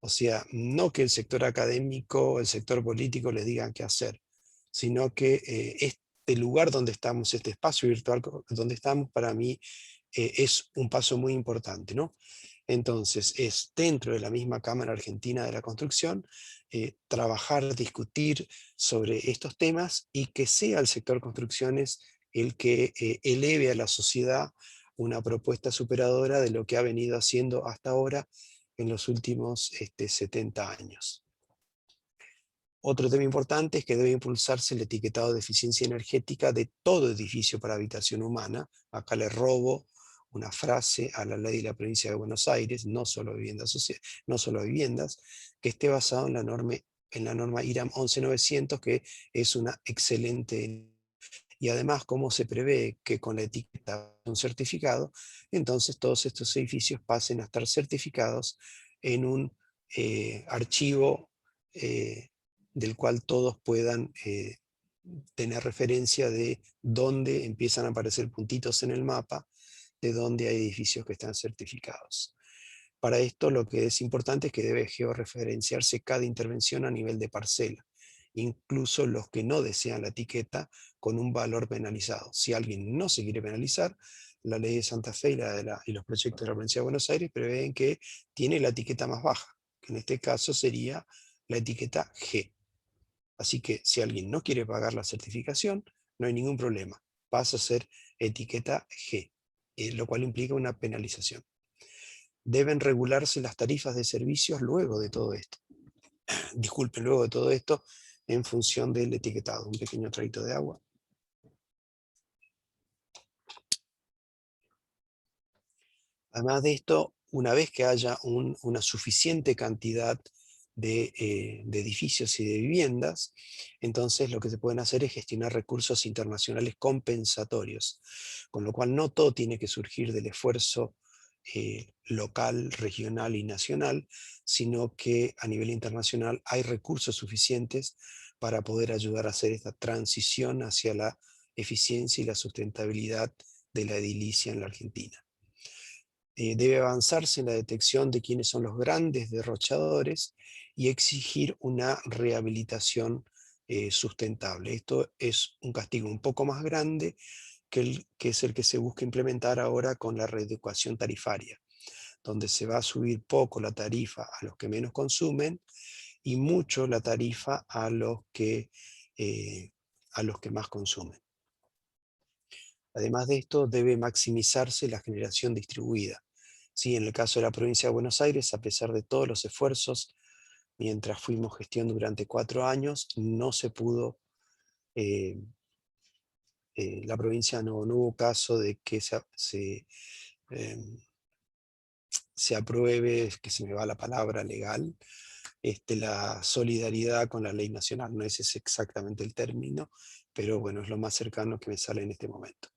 O sea, no que el sector académico o el sector político les digan qué hacer, sino que este lugar donde estamos, este espacio virtual donde estamos, para mí es un paso muy importante, ¿no? Entonces, es dentro de la misma Cámara Argentina de la Construcción, trabajar, discutir sobre estos temas, y que sea el sector construcciones el que eleve a la sociedad una propuesta superadora de lo que ha venido haciendo hasta ahora en los últimos 70 años. Otro tema importante es que debe impulsarse el etiquetado de eficiencia energética de todo edificio para habitación humana. Acá le robo una frase a la ley de la provincia de Buenos Aires, no solo viviendas, que esté basado en la norma IRAM 11900, que es una excelente. Y además, como se prevé que con la etiqueta de un certificado, entonces todos estos edificios pasen a estar certificados en un archivo del cual todos puedan tener referencia de dónde empiezan a aparecer puntitos en el mapa, de dónde hay edificios que están certificados. Para esto lo que es importante es que debe georreferenciarse cada intervención a nivel de parcela, incluso los que no desean la etiqueta, con un valor penalizado. Si alguien no se quiere penalizar, la ley de Santa Fe y los proyectos de la provincia de Buenos Aires prevén que tiene la etiqueta más baja, que en este caso sería la etiqueta G. Así que si alguien no quiere pagar la certificación, no hay ningún problema, pasa a ser etiqueta G. lo cual implica una penalización. Deben regularse las tarifas de servicios luego de todo esto. Disculpen, luego de todo esto, en función del etiquetado. Un pequeño traguito de agua. Además de esto, una vez que haya una suficiente cantidad de edificios y de viviendas, entonces lo que se pueden hacer es gestionar recursos internacionales compensatorios, con lo cual no todo tiene que surgir del esfuerzo local, regional y nacional, sino que a nivel internacional hay recursos suficientes para poder ayudar a hacer esta transición hacia la eficiencia y la sustentabilidad de la edilicia en la Argentina. Debe avanzarse en la detección de quiénes son los grandes derrochadores y exigir una rehabilitación sustentable. Esto es un castigo un poco más grande que es el que se busca implementar ahora con la readecuación tarifaria, donde se va a subir poco la tarifa a los que menos consumen y mucho la tarifa a los que más consumen. Además de esto, debe maximizarse la generación distribuida. Sí, en el caso de la provincia de Buenos Aires, a pesar de todos los esfuerzos, mientras fuimos gestión durante 4 años, no se pudo, la provincia no hubo caso de que se apruebe, que se me va la palabra legal, la solidaridad con la ley nacional. No ese es exactamente el término, pero bueno, es lo más cercano que me sale en este momento.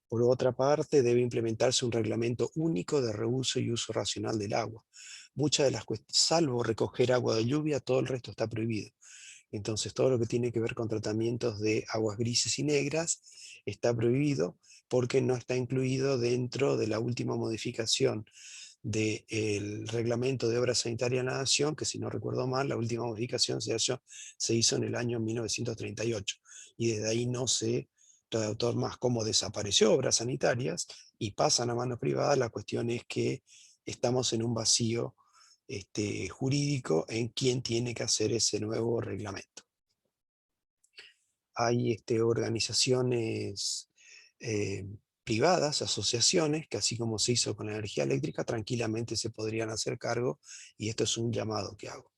Por otra parte, debe implementarse un reglamento único de reuso y uso racional del agua. Muchas de las cuestiones, salvo recoger agua de lluvia, todo el resto está prohibido. Entonces, todo lo que tiene que ver con tratamientos de aguas grises y negras está prohibido porque no está incluido dentro de la última modificación del reglamento de obra sanitaria de la Nación, que si no recuerdo mal, la última modificación se hizo en el año 1938. Y desde ahí no sé autor más cómo desapareció obras sanitarias y pasan a manos privadas. La cuestión es que estamos en un vacío jurídico en quién tiene que hacer ese nuevo reglamento. Hay organizaciones privadas, asociaciones, que así como se hizo con la energía eléctrica, tranquilamente se podrían hacer cargo, y esto es un llamado que hago.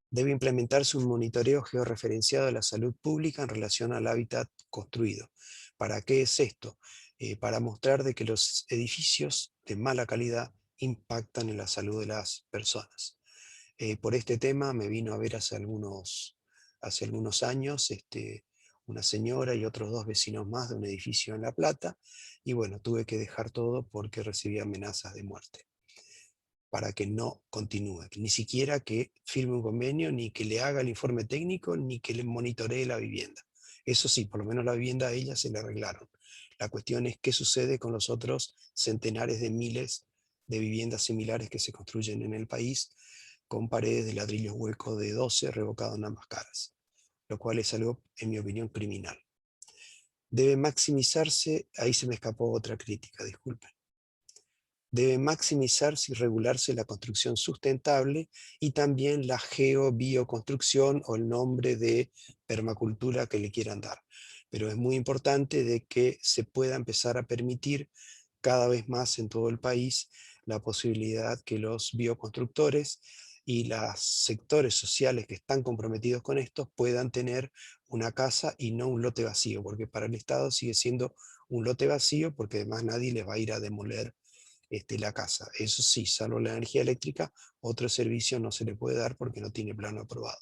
Debe implementarse un monitoreo georreferenciado de la salud pública en relación al hábitat construido. ¿Para qué es esto? Para mostrar de que los edificios de mala calidad impactan en la salud de las personas. Por este tema me vino a ver hace algunos años una señora y otros 2 vecinos más de un edificio en La Plata, y bueno, tuve que dejar todo porque recibí amenazas de muerte, para que no continúe, ni siquiera que firme un convenio, ni que le haga el informe técnico, ni que le monitoree la vivienda. Eso sí, por lo menos la vivienda a ella se le arreglaron. La cuestión es qué sucede con los otros centenares de miles de viviendas similares que se construyen en el país, con paredes de ladrillos huecos de 12 revocados en ambas caras, lo cual es algo, en mi opinión, criminal. Debe maximizarse, ahí se me escapó otra crítica, disculpen. Debe maximizarse y regularse la construcción sustentable y también la geobioconstrucción, o el nombre de permacultura que le quieran dar. Pero es muy importante de que se pueda empezar a permitir cada vez más en todo el país la posibilidad que los bioconstructores y los sectores sociales que están comprometidos con esto puedan tener una casa y no un lote vacío, porque para el Estado sigue siendo un lote vacío, porque además nadie les va a ir a demoler la casa. Eso sí, salvo la energía eléctrica, otro servicio no se le puede dar porque no tiene plano aprobado.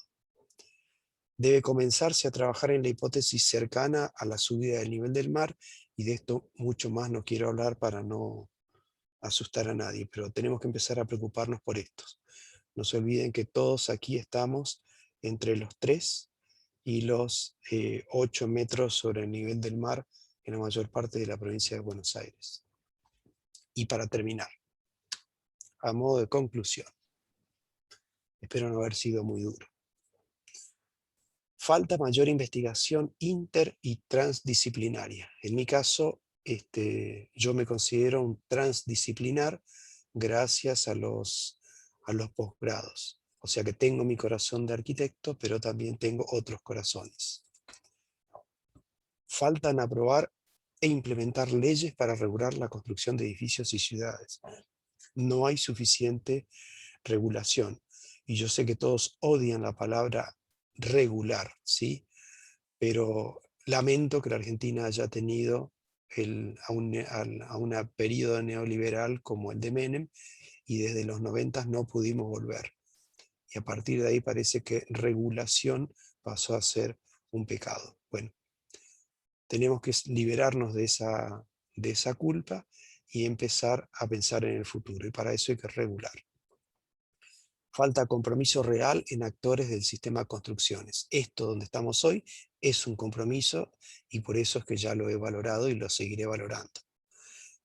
Debe comenzarse a trabajar en la hipótesis cercana a la subida del nivel del mar, y de esto mucho más no quiero hablar para no asustar a nadie, pero tenemos que empezar a preocuparnos por estos. No se olviden que todos aquí estamos entre los 3 y los 8 metros sobre el nivel del mar en la mayor parte de la provincia de Buenos Aires. Y para terminar, a modo de conclusión, espero no haber sido muy duro. Falta mayor investigación inter y transdisciplinaria. En mi caso, yo me considero un transdisciplinar gracias a los posgrados. O sea que tengo mi corazón de arquitecto, pero también tengo otros corazones. Faltan aprobar e implementar leyes para regular la construcción de edificios y ciudades. No hay suficiente regulación. Y yo sé que todos odian la palabra regular, ¿sí? Pero lamento que la Argentina haya tenido a un periodo neoliberal como el de Menem, y desde los 90 no pudimos volver. Y a partir de ahí parece que regulación pasó a ser un pecado. Bueno, tenemos que liberarnos de esa culpa y empezar a pensar en el futuro. Y para eso hay que regular. Falta compromiso real en actores del sistema de construcciones. Esto donde estamos hoy es un compromiso y por eso es que ya lo he valorado y lo seguiré valorando.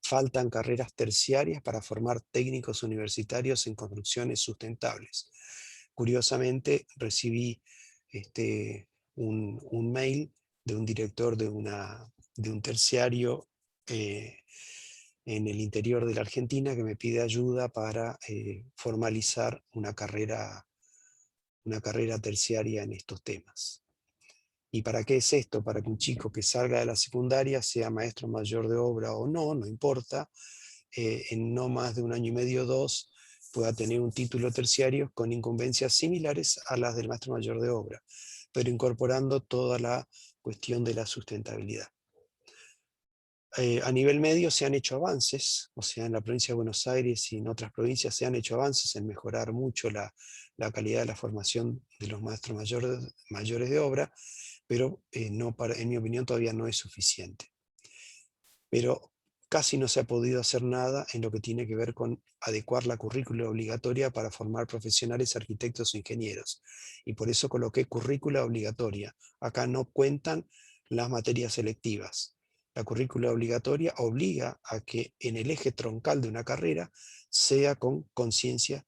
Faltan carreras terciarias para formar técnicos universitarios en construcciones sustentables. Curiosamente, recibí un mail de un director de un terciario en el interior de la Argentina que me pide ayuda para formalizar una carrera terciaria en estos temas. ¿Y para qué es esto? Para que un chico que salga de la secundaria, sea maestro mayor de obra o no, no importa, en no más de 1 año y medio o 2, pueda tener un título terciario con incumbencias similares a las del maestro mayor de obra, pero incorporando toda la cuestión de la sustentabilidad. A nivel medio se han hecho avances, o sea, en la provincia de Buenos Aires y en otras provincias se han hecho avances en mejorar mucho la calidad de la formación de los maestros mayores de obra, pero en mi opinión todavía no es suficiente. Pero casi no se ha podido hacer nada en lo que tiene que ver con adecuar la currícula obligatoria para formar profesionales, arquitectos e ingenieros. Y por eso coloqué currícula obligatoria. Acá no cuentan las materias selectivas. La currícula obligatoria obliga a que en el eje troncal de una carrera sea con conciencia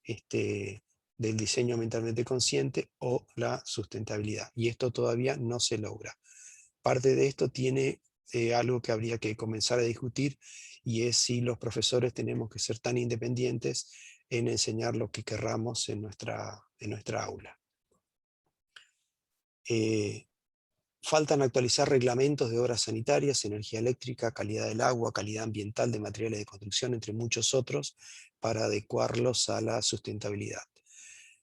del diseño ambientalmente consciente o la sustentabilidad. Y esto todavía no se logra. Parte de esto tiene algo que habría que comenzar a discutir, y es si los profesores tenemos que ser tan independientes en enseñar lo que querramos en nuestra aula. Faltan actualizar reglamentos de obras sanitarias, energía eléctrica, calidad del agua, calidad ambiental de materiales de construcción, entre muchos otros, para adecuarlos a la sustentabilidad.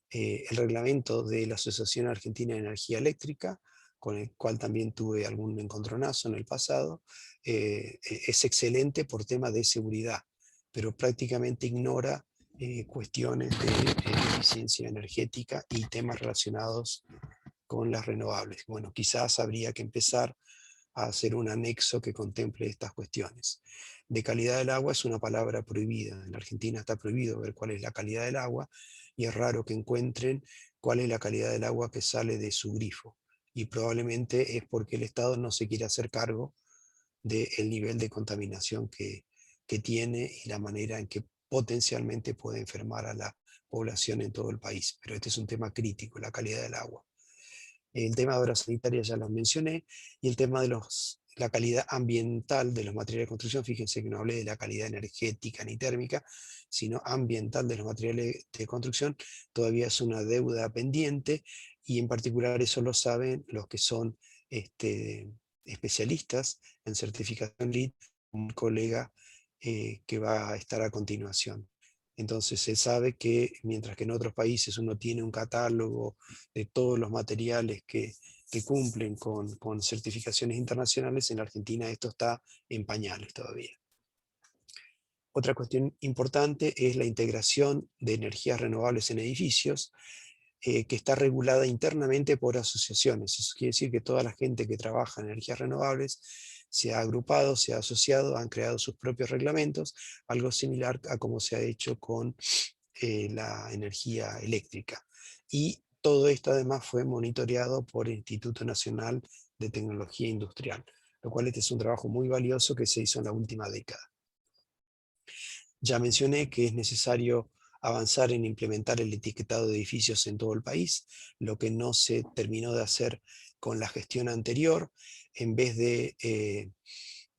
El reglamento de la Asociación Argentina de Energía Eléctrica, con el cual también tuve algún encontronazo en el pasado, es excelente por tema de seguridad, pero prácticamente ignora cuestiones de eficiencia energética y temas relacionados con las renovables. Bueno, quizás habría que empezar a hacer un anexo que contemple estas cuestiones. De calidad del agua es una palabra prohibida. En la Argentina está prohibido ver cuál es la calidad del agua, y es raro que encuentren cuál es la calidad del agua que sale de su grifo. Y probablemente es porque el Estado no se quiere hacer cargo del nivel de contaminación que tiene y la manera en que potencialmente puede enfermar a la población en todo el país. Pero este es un tema crítico, la calidad del agua. El tema de obras sanitarias ya lo mencioné, y el tema de la calidad ambiental de los materiales de construcción. Fíjense que no hablé de la calidad energética ni térmica, sino ambiental de los materiales de construcción. Todavía es una deuda pendiente, y en particular eso lo saben los que son especialistas en certificación LEED, un colega que va a estar a continuación. Entonces se sabe que mientras que en otros países uno tiene un catálogo de todos los materiales que cumplen con certificaciones internacionales, en la Argentina esto está en pañales todavía. Otra cuestión importante es la integración de energías renovables en edificios, que está regulada internamente por asociaciones. Eso quiere decir que toda la gente que trabaja en energías renovables se ha agrupado, se ha asociado, han creado sus propios reglamentos, algo similar a como se ha hecho con la energía eléctrica. Y todo esto además fue monitoreado por el Instituto Nacional de Tecnología Industrial, lo cual este es un trabajo muy valioso que se hizo en la última década. Ya mencioné que es necesario avanzar en implementar el etiquetado de edificios en todo el país, lo que no se terminó de hacer con la gestión anterior. En vez de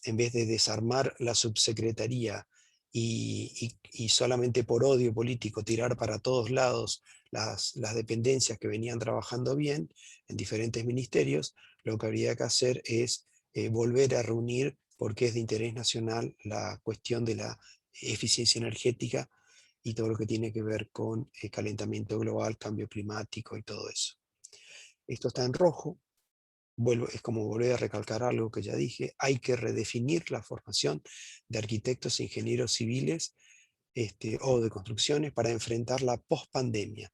desarmar la subsecretaría y solamente por odio político tirar para todos lados las dependencias que venían trabajando bien en diferentes ministerios, lo que habría que hacer es volver a reunir, porque es de interés nacional, la cuestión de la eficiencia energética y todo lo que tiene que ver con calentamiento global, cambio climático y todo eso. Esto está en rojo. Es como volver a recalcar algo que ya dije: hay que redefinir la formación de arquitectos e ingenieros civiles o de construcciones para enfrentar la pospandemia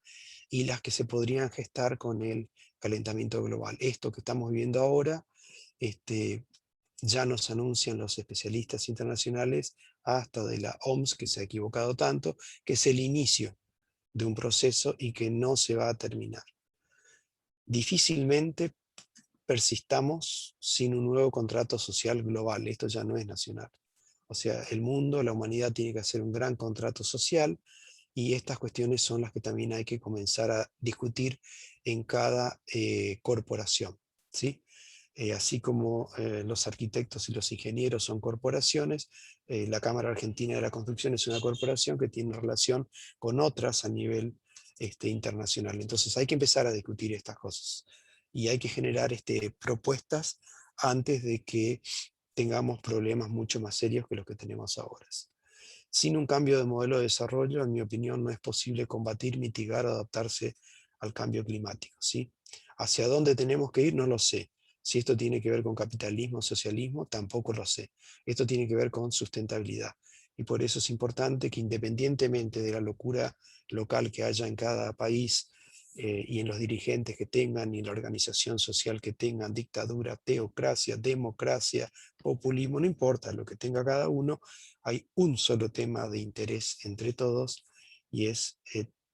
y las que se podrían gestar con el calentamiento global. Esto que estamos viviendo ahora, ya nos anuncian los especialistas internacionales, hasta de la OMS, que se ha equivocado tanto, que es el inicio de un proceso y que no se va a terminar. Difícilmente persistamos sin un nuevo contrato social global. Esto ya no es nacional. O sea, el mundo, la humanidad tiene que hacer un gran contrato social, y estas cuestiones son las que también hay que comenzar a discutir en cada corporación, ¿sí? Así como los arquitectos y los ingenieros son corporaciones, la Cámara Argentina de la Construcción es una corporación que tiene relación con otras a nivel internacional. Entonces hay que empezar a discutir estas cosas y hay que generar propuestas antes de que tengamos problemas mucho más serios que los que tenemos ahora. Sin un cambio de modelo de desarrollo, en mi opinión, no es posible combatir, mitigar o adaptarse al cambio climático, ¿sí? ¿Hacia dónde tenemos que ir? No lo sé. Si esto tiene que ver con capitalismo, socialismo, tampoco lo sé. Esto tiene que ver con sustentabilidad. Y por eso es importante que, independientemente de la locura local que haya en cada país, y en los dirigentes que tengan, y en la organización social que tengan, dictadura, teocracia, democracia, populismo, no importa lo que tenga cada uno, hay un solo tema de interés entre todos, y es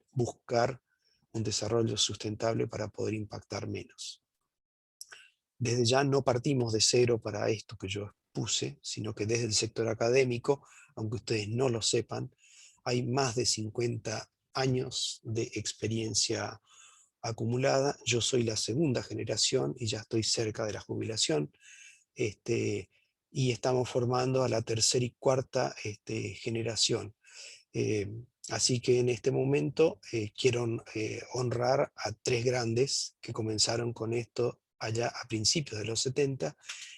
buscar un desarrollo sustentable para poder impactar menos. Desde ya no partimos de cero para esto que yo puse, sino que desde el sector académico, aunque ustedes no lo sepan, hay más de 50 años de experiencia acumulada. Yo soy la segunda generación y ya estoy cerca de la jubilación, y estamos formando a la tercera y cuarta generación. Así que en este momento quiero honrar a tres grandes que comenzaron con esto allá a principios de los 70,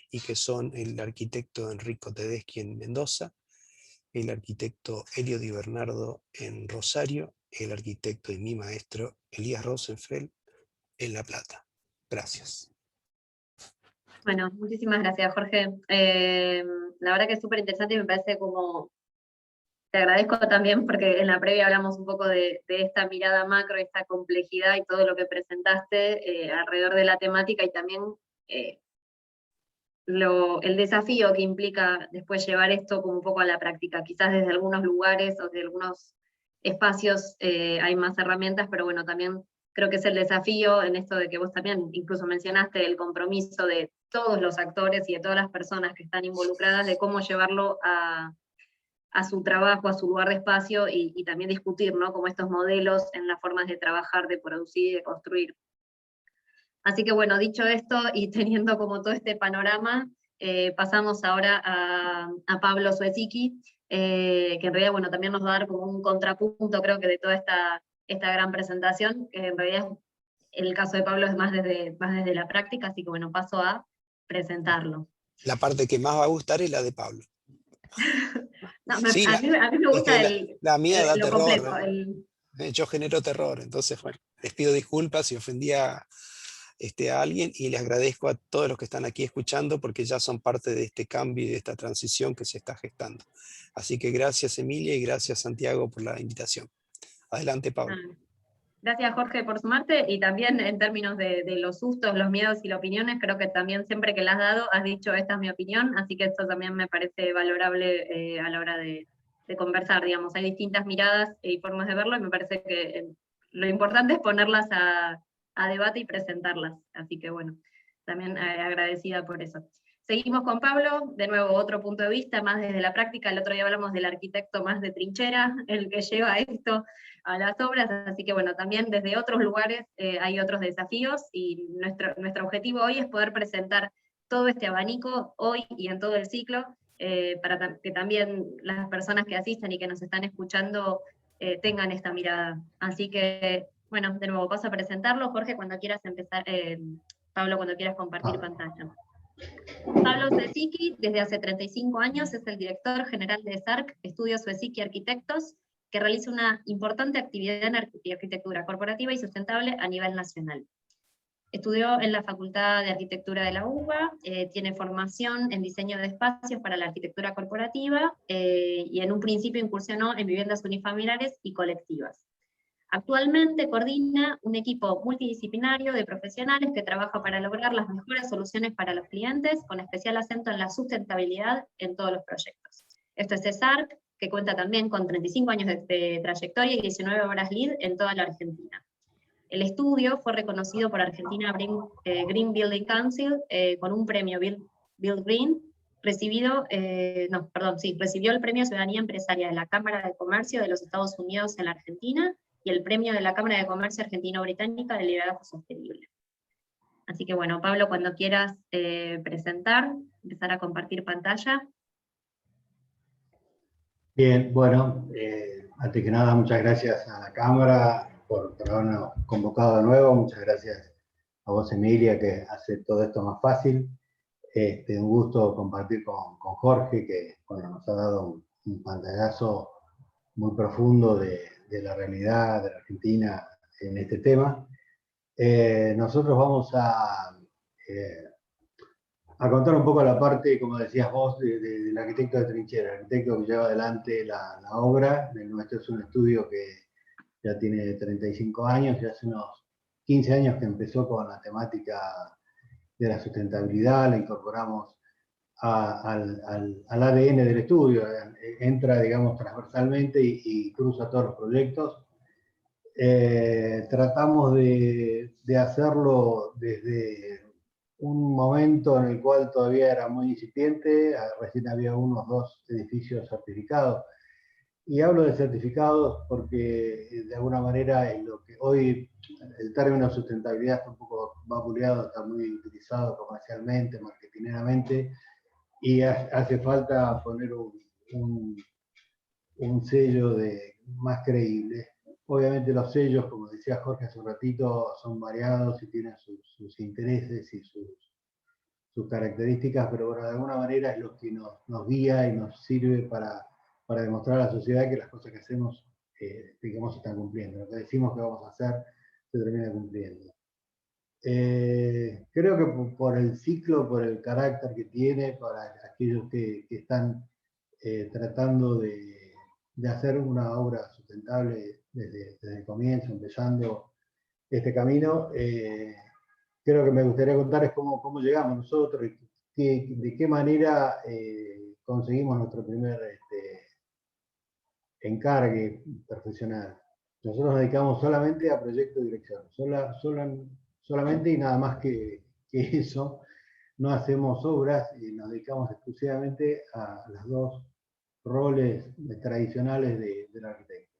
y que son el arquitecto Enrico Tedeschi en Mendoza, el arquitecto Elio Di Bernardo en Rosario, el arquitecto y mi maestro Elías Rosenfeld en La Plata. Gracias. Bueno, muchísimas gracias, Jorge. La verdad que es súper interesante y me parece como... Te agradezco también porque en la previa hablamos un poco de esta mirada macro, esta complejidad y todo lo que presentaste alrededor de la temática, y también el desafío que implica después llevar esto como un poco a la práctica. Quizás desde algunos lugares o de algunos espacios hay más herramientas, pero bueno, también creo que es el desafío en esto de que vos también incluso mencionaste el compromiso de todos los actores y de todas las personas que están involucradas, de cómo llevarlo a su trabajo, a su lugar de espacio, y también discutir, ¿no?, como estos modelos en las formas de trabajar, de producir y de construir. Así que bueno, dicho esto y teniendo como todo este panorama, pasamos ahora a Pablo Suetzky, que en realidad, bueno, también nos va a dar como un contrapunto, creo que de toda esta gran presentación, que en realidad el caso de Pablo es más desde la práctica, así que bueno, paso a presentarlo. La parte que más va a gustar es la de Pablo. No, Sí, a mí me gusta la mía da lo terror. complejo. Yo genero terror, entonces bueno, les pido disculpas si ofendí a alguien, y les agradezco a todos los que están aquí escuchando, porque ya son parte de este cambio y de esta transición que se está gestando. Así que gracias, Emilia, y gracias, Santiago, por la invitación. Adelante, Pablo. Gracias, Jorge, por sumarte, y también en términos de los sustos, los miedos y las opiniones, creo que también siempre que la has dado has dicho esta es mi opinión, así que esto también me parece valorable a la hora de conversar, digamos. Hay distintas miradas y formas de verlo, y me parece que lo importante es ponerlas a debate y presentarlas, así que bueno, también agradecida por eso. Seguimos con Pablo, de nuevo otro punto de vista, más desde la práctica. El otro día hablamos del arquitecto más de trinchera, el que lleva esto a las obras, así que bueno, también desde otros lugares hay otros desafíos, y nuestro objetivo hoy es poder presentar todo este abanico hoy y en todo el ciclo, para que también las personas que asistan y que nos están escuchando tengan esta mirada. Así que, bueno, de nuevo paso a presentarlo. Jorge, cuando quieras empezar, Pablo, cuando quieras compartir pantalla. Pablo Cecchi, desde hace 35 años, es el director general de SARC, Estudios Cecchi Arquitectos, que realiza una importante actividad en arquitectura corporativa y sustentable a nivel nacional. Estudió en la Facultad de Arquitectura de la UBA, tiene formación en diseño de espacios para la arquitectura corporativa, y en un principio incursionó en viviendas unifamiliares y colectivas. Actualmente coordina un equipo multidisciplinario de profesionales que trabaja para lograr las mejores soluciones para los clientes, con especial acento en la sustentabilidad en todos los proyectos. Esto es CESARC, que cuenta también con 35 años de trayectoria y 19 obras LEED en toda la Argentina. El estudio fue reconocido por Argentina Green Building Council con un premio Build Green, recibió el premio Ciudadanía Empresaria de la Cámara de Comercio de los Estados Unidos en la Argentina y el premio de la Cámara de Comercio Argentino-Británica de Liderazgo Sostenible. Así que bueno, Pablo, cuando quieras empezar a compartir pantalla. Bien, bueno, antes que nada, muchas gracias a la Cámara por habernos convocado de nuevo. Muchas gracias a vos, Emilia, que hace todo esto más fácil. Un gusto compartir con Jorge, que bueno, nos ha dado un pantallazo muy profundo de la realidad de la Argentina en este tema. Nosotros vamos a contar un poco la parte, como decías vos, del arquitecto de trinchera, el arquitecto que lleva adelante la obra. El nuestro es un estudio que ya tiene 35 años, y hace unos 15 años que empezó con la temática de la sustentabilidad, la incorporamos al ADN del estudio, entra, digamos, transversalmente y cruza todos los proyectos. Tratamos de hacerlo desde un momento en el cual todavía era muy incipiente, recién había unos 2 edificios certificados. Y hablo de certificados porque de alguna manera es lo que hoy el término sustentabilidad está un poco vapuleado, está muy utilizado comercialmente, marketingeramente, y hace falta poner un sello más creíble. Obviamente los sellos, como decía Jorge hace un ratito, son variados y tienen sus intereses y sus características, pero bueno, de alguna manera es lo que nos guía y nos sirve para demostrar a la sociedad que las cosas que hacemos, digamos, se están cumpliendo. Lo que decimos que vamos a hacer se termina cumpliendo. Creo que por el ciclo, por el carácter que tiene, para aquellos que están tratando de hacer una obra sustentable desde el comienzo, empezando este camino, creo que me gustaría contarles cómo llegamos nosotros, de qué manera conseguimos nuestro primer encargue profesional. Nosotros nos dedicamos solamente a proyectos de dirección, solamente y nada más que eso. No hacemos obras y nos dedicamos exclusivamente a los 2 roles tradicionales del arquitecto.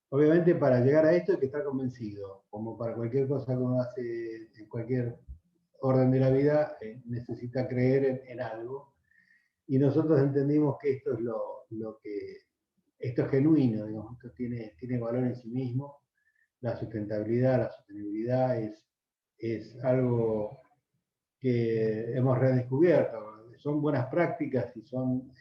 Obviamente para llegar a esto hay que estar convencido, como para cualquier cosa que uno hace en cualquier orden de la vida, necesita creer en algo. Y nosotros entendimos que esto es esto es genuino, digamos, esto tiene valor en sí mismo. La sustentabilidad, la sostenibilidad es algo que hemos redescubierto. Son buenas prácticas y son,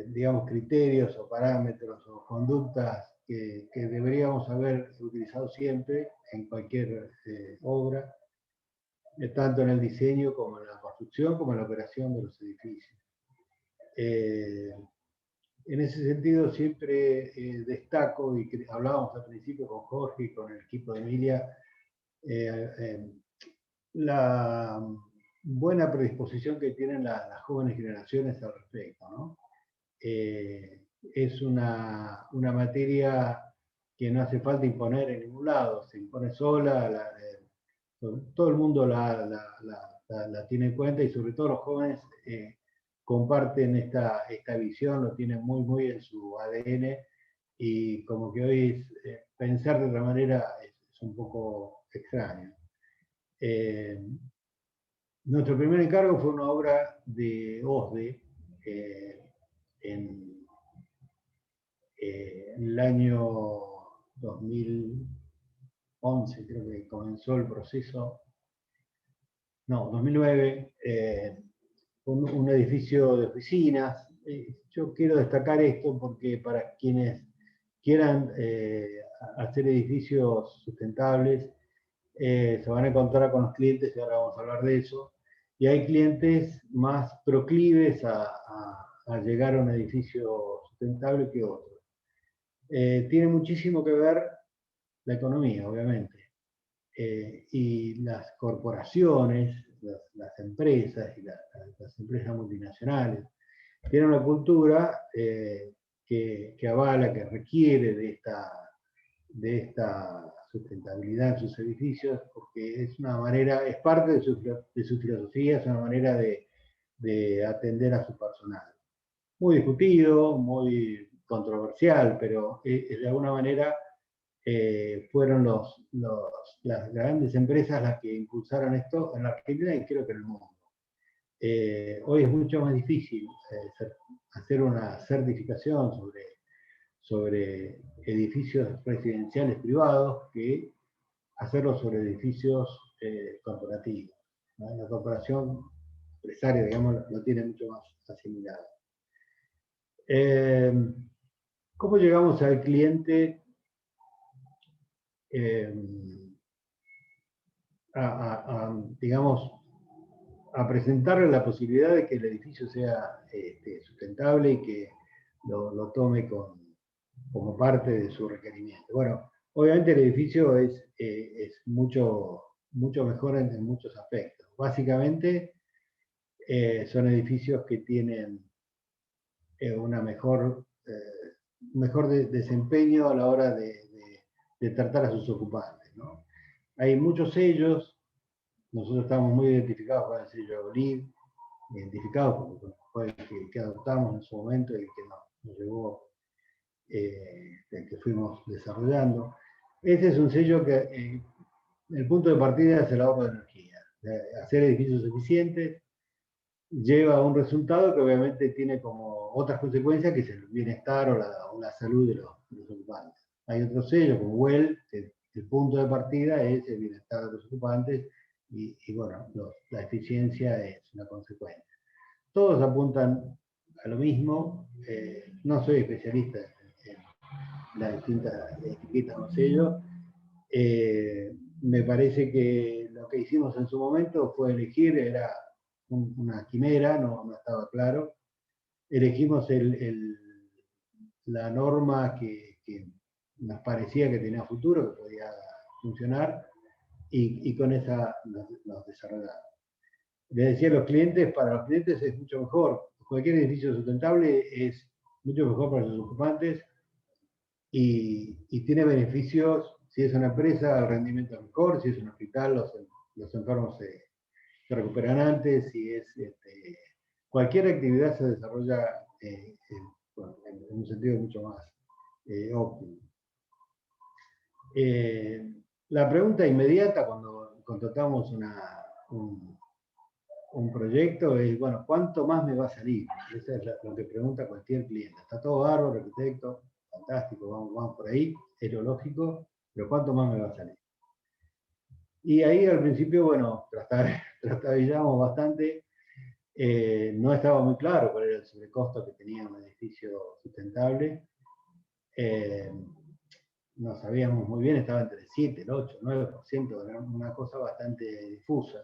digamos, criterios o parámetros o conductas que deberíamos haber utilizado siempre en cualquier obra, tanto en el diseño como en la construcción, como en la operación de los edificios. En ese sentido siempre destaco, y que hablábamos al principio con Jorge y con el equipo de Emilia, la buena predisposición que tienen las jóvenes generaciones al respecto, ¿no? Es una materia que no hace falta imponer en ningún lado, se impone sola, todo el mundo la tiene en cuenta, y sobre todo los jóvenes comparten esta visión, lo tienen muy en su ADN, y como que hoy pensar de otra manera es un poco extraño. Nuestro primer encargo fue una obra de OSDE en el año 2011, creo que comenzó el proceso, 2009, un edificio de oficinas. Yo quiero destacar esto porque para quienes quieran hacer edificios sustentables, se van a encontrar con los clientes, y ahora vamos a hablar de eso, y hay clientes más proclives a llegar a un edificio sustentable que otros. Tiene muchísimo que ver la economía, obviamente, y las corporaciones, las empresas y las empresas multinacionales tienen una cultura que avala, que requiere de esta sustentabilidad en sus edificios, porque es una manera, es parte de su filosofía, es una manera de atender a su personal. Muy discutido, muy controversial, pero de alguna manera fueron las grandes empresas las que impulsaron esto en la Argentina y creo que en el mundo. Hoy es mucho más difícil hacer una certificación sobre edificios residenciales privados que hacerlo sobre edificios corporativos, ¿no? La corporación empresaria, digamos, lo tiene mucho más asimilado. ¿Cómo llegamos al cliente digamos, a presentarle la posibilidad de que el edificio sea sustentable y que lo tome como parte de su requerimiento? Bueno, obviamente el edificio es mucho mejor en muchos aspectos. Básicamente son edificios que tienen una mejor desempeño a la hora de tratar a sus ocupantes, ¿no? Hay muchos sellos, nosotros estamos muy identificados con el sello LEED, identificados porque fue el que adoptamos en su momento y el que nos llevó, el que fuimos desarrollando. Este es un sello que el punto de partida es el ahorro de energía. Hacer edificios eficientes lleva a un resultado que obviamente tiene como otras consecuencias, que es el bienestar o la salud de los ocupantes. Hay otros sellos como WELL, que el punto de partida es el bienestar de los ocupantes y bueno, la eficiencia es una consecuencia. Todos apuntan a lo mismo. No soy especialista en las distintas etiquetas o sellos. Me parece que lo que hicimos en su momento fue elegir, era una quimera, no estaba claro. Elegimos la norma que nos parecía que tenía futuro, que podía funcionar, y con esa nos desarrollamos. Les decía a los clientes, para los clientes es mucho mejor. Cualquier edificio sustentable es mucho mejor para sus ocupantes y tiene beneficios. Si es una empresa, el rendimiento es mejor; si es un hospital, los enfermos se recuperan antes; si es cualquier actividad se desarrolla en un sentido mucho más óptimo. La pregunta inmediata cuando contratamos un proyecto es, bueno, ¿cuánto más me va a salir? Esa es lo que pregunta cualquier cliente. Está todo bárbaro, arquitecto, fantástico, vamos por ahí, es lo lógico, pero ¿cuánto más me va a salir? Y ahí al principio, bueno, trastabillamos bastante. No estaba muy claro cuál era el sobrecosto que tenía un edificio sustentable. No sabíamos muy bien, estaba entre el 7, el 8, el 9%, era una cosa bastante difusa.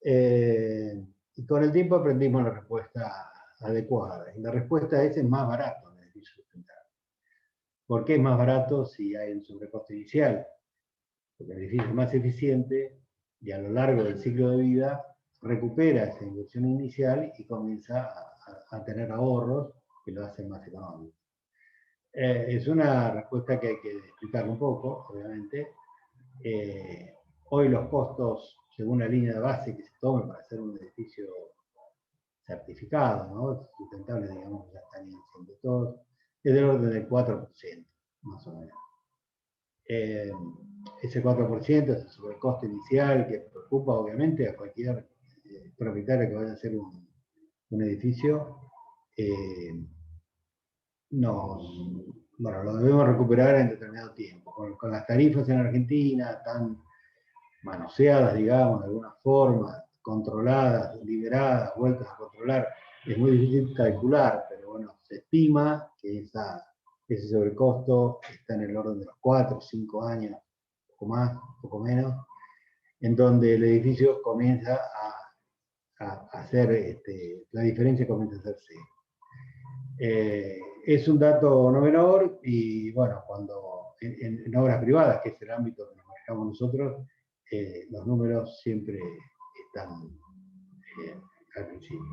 Y con el tiempo aprendimos la respuesta adecuada. Y la respuesta es más barato el edificio sustentable. ¿Por qué es más barato si hay un sobrecosto inicial? Porque el edificio es más eficiente y a lo largo del ciclo de vida recupera esa inversión inicial y comienza a tener ahorros que lo hacen más económico. Es una respuesta que hay que explicar un poco, obviamente. Hoy los costos, según la línea de base que se tome para hacer un edificio certificado, ¿no?, sustentable, digamos, ya están siendo todos, es del orden del 4%, más o menos. Ese 4% es el sobrecosto inicial que preocupa obviamente a cualquier propietario que vaya a hacer un edificio. Bueno, lo debemos recuperar en determinado tiempo. Con las tarifas en Argentina tan manoseadas, digamos, de alguna forma, controladas, liberadas, vueltas a controlar, es muy difícil calcular, pero bueno, se estima que ese sobrecosto está en el orden de los 4 o 5 años, poco más, poco menos, en donde el edificio comienza a hacer, la diferencia comienza a hacerse. Es un dato no menor y bueno, cuando en obras privadas, que es el ámbito que nos manejamos nosotros, los números siempre están al principio.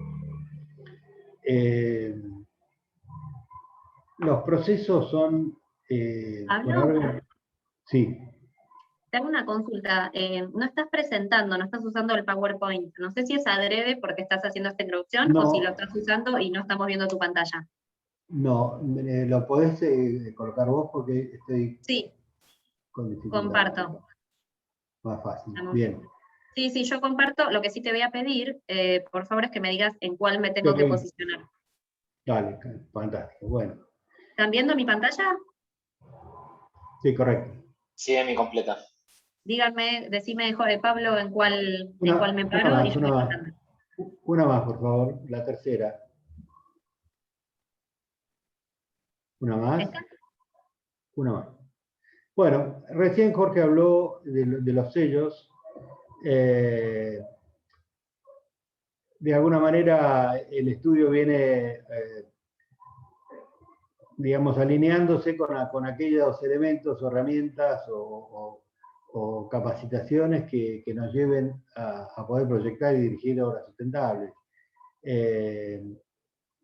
Los procesos son... por ahora, sí. Te hago una consulta. No estás presentando, no estás usando el PowerPoint. No sé si es adrede porque estás haciendo esta introducción No. o si lo estás usando y no estamos viendo tu pantalla. No, lo podés colocar vos porque estoy Sí, con dificultad. comparto. Más fácil. Estamos. Bien. Sí, yo comparto. Lo que sí te voy a pedir, por favor, es que me digas en cuál me tengo que posicionar. Dale, fantástico. Bueno. ¿Están viendo mi pantalla? Sí, correcto. Sí, en mi completa. Díganme, decime, Pablo, en cuál me paro más, y yo voy contando. Una más, por favor, la tercera. Una más. ¿Esta? Una más. Bueno, recién Jorge habló de los sellos. De alguna manera el estudio viene, digamos, alineándose con aquellos elementos o herramientas o capacitaciones que nos lleven a poder proyectar y dirigir obras sustentables.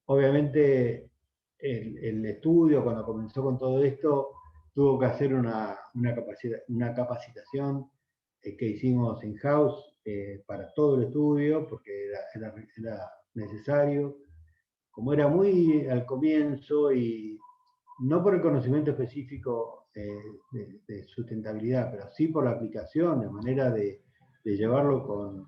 Obviamente el estudio, cuando comenzó con todo esto, tuvo que hacer una capacitación que hicimos in-house para todo el estudio, porque era necesario. Como era muy al comienzo y no por el conocimiento específico de sustentabilidad, pero sí por la aplicación, de manera de llevarlo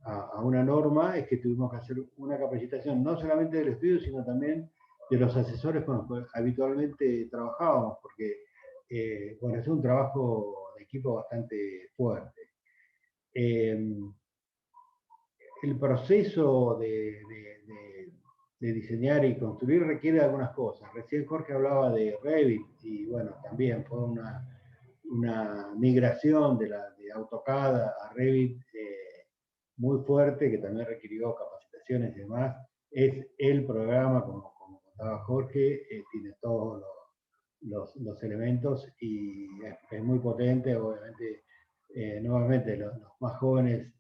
a una norma, es que tuvimos que hacer una capacitación, no solamente del estudio, sino también de los asesores con los que habitualmente trabajábamos, porque bueno, es un trabajo de equipo bastante fuerte. El proceso de diseñar y construir requiere algunas cosas. Recién Jorge hablaba de Revit y bueno, también fue una migración de AutoCAD a Revit muy fuerte, que también requirió capacitaciones y demás. Es el programa, como contaba Jorge, tiene todos los elementos y es muy potente. Obviamente, nuevamente, los más jóvenes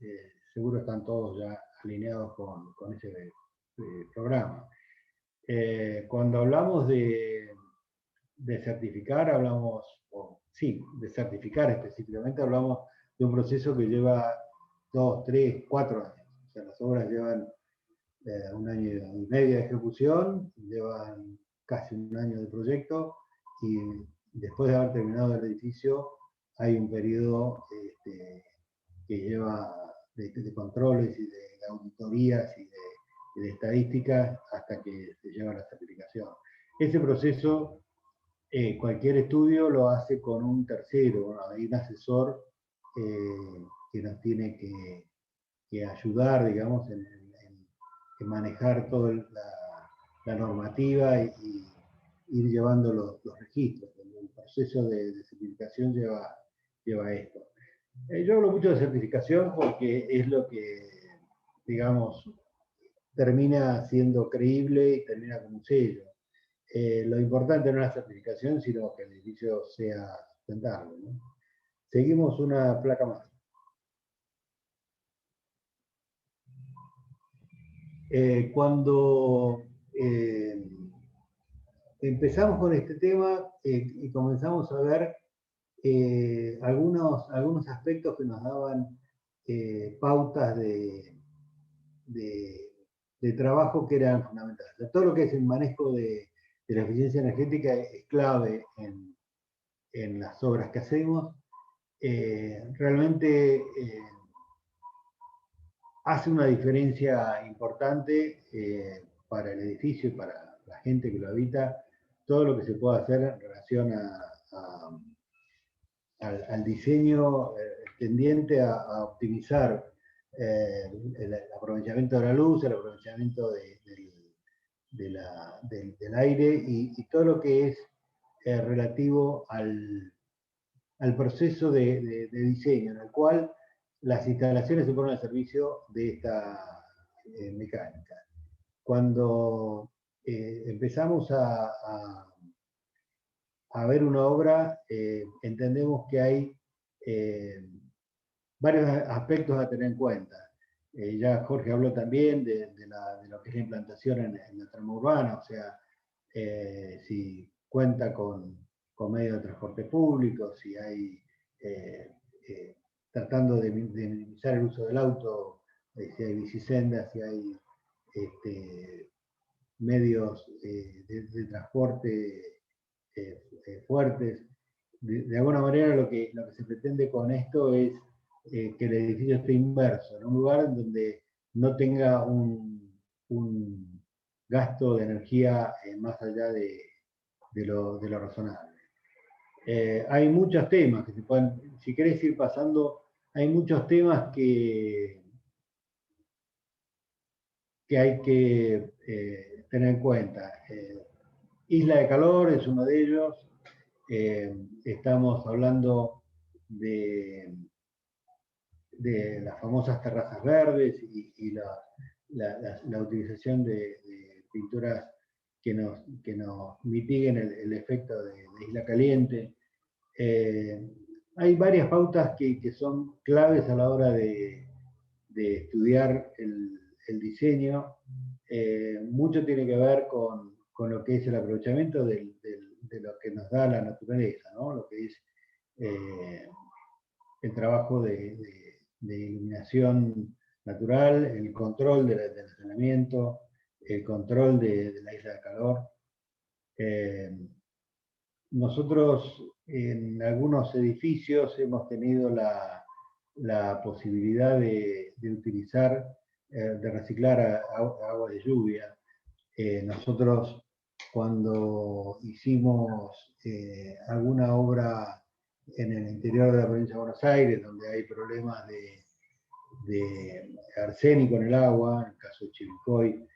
seguro están todos ya alineados con ese programa. Cuando hablamos de certificar, de certificar específicamente, hablamos de un proceso que lleva 2, 3, 4 años. O sea, las obras llevan 1 año y medio de ejecución, llevan casi 1 año de proyecto, y después de haber terminado el edificio, hay un periodo que lleva de controles y de auditorías y de estadísticas hasta que se lleva a la certificación. Ese proceso, cualquier estudio lo hace con un tercero, bueno, hay un asesor que nos tiene que ayudar, digamos, en manejar toda la normativa y ir llevando los registros. El proceso de certificación lleva esto. Yo hablo mucho de certificación porque es lo que, digamos, termina siendo creíble y termina como un sello. Lo importante no es la certificación, sino que el edificio sea sustentable, ¿no? Seguimos una placa más. Cuando empezamos con este tema y comenzamos a ver algunos aspectos que nos daban pautas de trabajo que eran fundamentales. Todo lo que es el manejo de la eficiencia energética es clave en las obras que hacemos. Realmente hace una diferencia importante para el edificio y para la gente que lo habita, todo lo que se puede hacer en relación al diseño, el tendiente a optimizar el aprovechamiento de la luz, el aprovechamiento del aire y todo lo que es relativo al proceso de diseño, en el cual las instalaciones se ponen al servicio de esta mecánica. Cuando empezamos a ver una obra, entendemos que hay varios aspectos a tener en cuenta. Ya Jorge habló también de lo que es la implantación en la trama urbana, o sea, si cuenta con medios de transporte público, si hay, tratando de minimizar el uso del auto, si hay bicisendas, si hay medios de transporte fuertes. De alguna manera lo que se pretende con esto es que el edificio esté inmerso, en un lugar donde no tenga un gasto de energía más allá de lo razonable. Hay muchos temas que se pueden, si querés ir pasando, hay muchos temas que hay que tener en cuenta. Isla de calor es uno de ellos. Estamos hablando de las famosas terrazas verdes y la utilización de pinturas que nos mitiguen el efecto de isla caliente. Hay varias pautas que son claves a la hora de estudiar el diseño. Mucho tiene que ver con lo que es el aprovechamiento de lo que nos da la naturaleza, ¿no? Lo que es el trabajo de iluminación natural, el control del almacenamiento, el control de la isla de calor. Nosotros en algunos edificios hemos tenido la posibilidad de utilizar, de reciclar agua de lluvia. Nosotros cuando hicimos alguna obra en el interior de la provincia de Buenos Aires, donde hay problemas de arsénico en el agua, en el caso de Chivilcoy,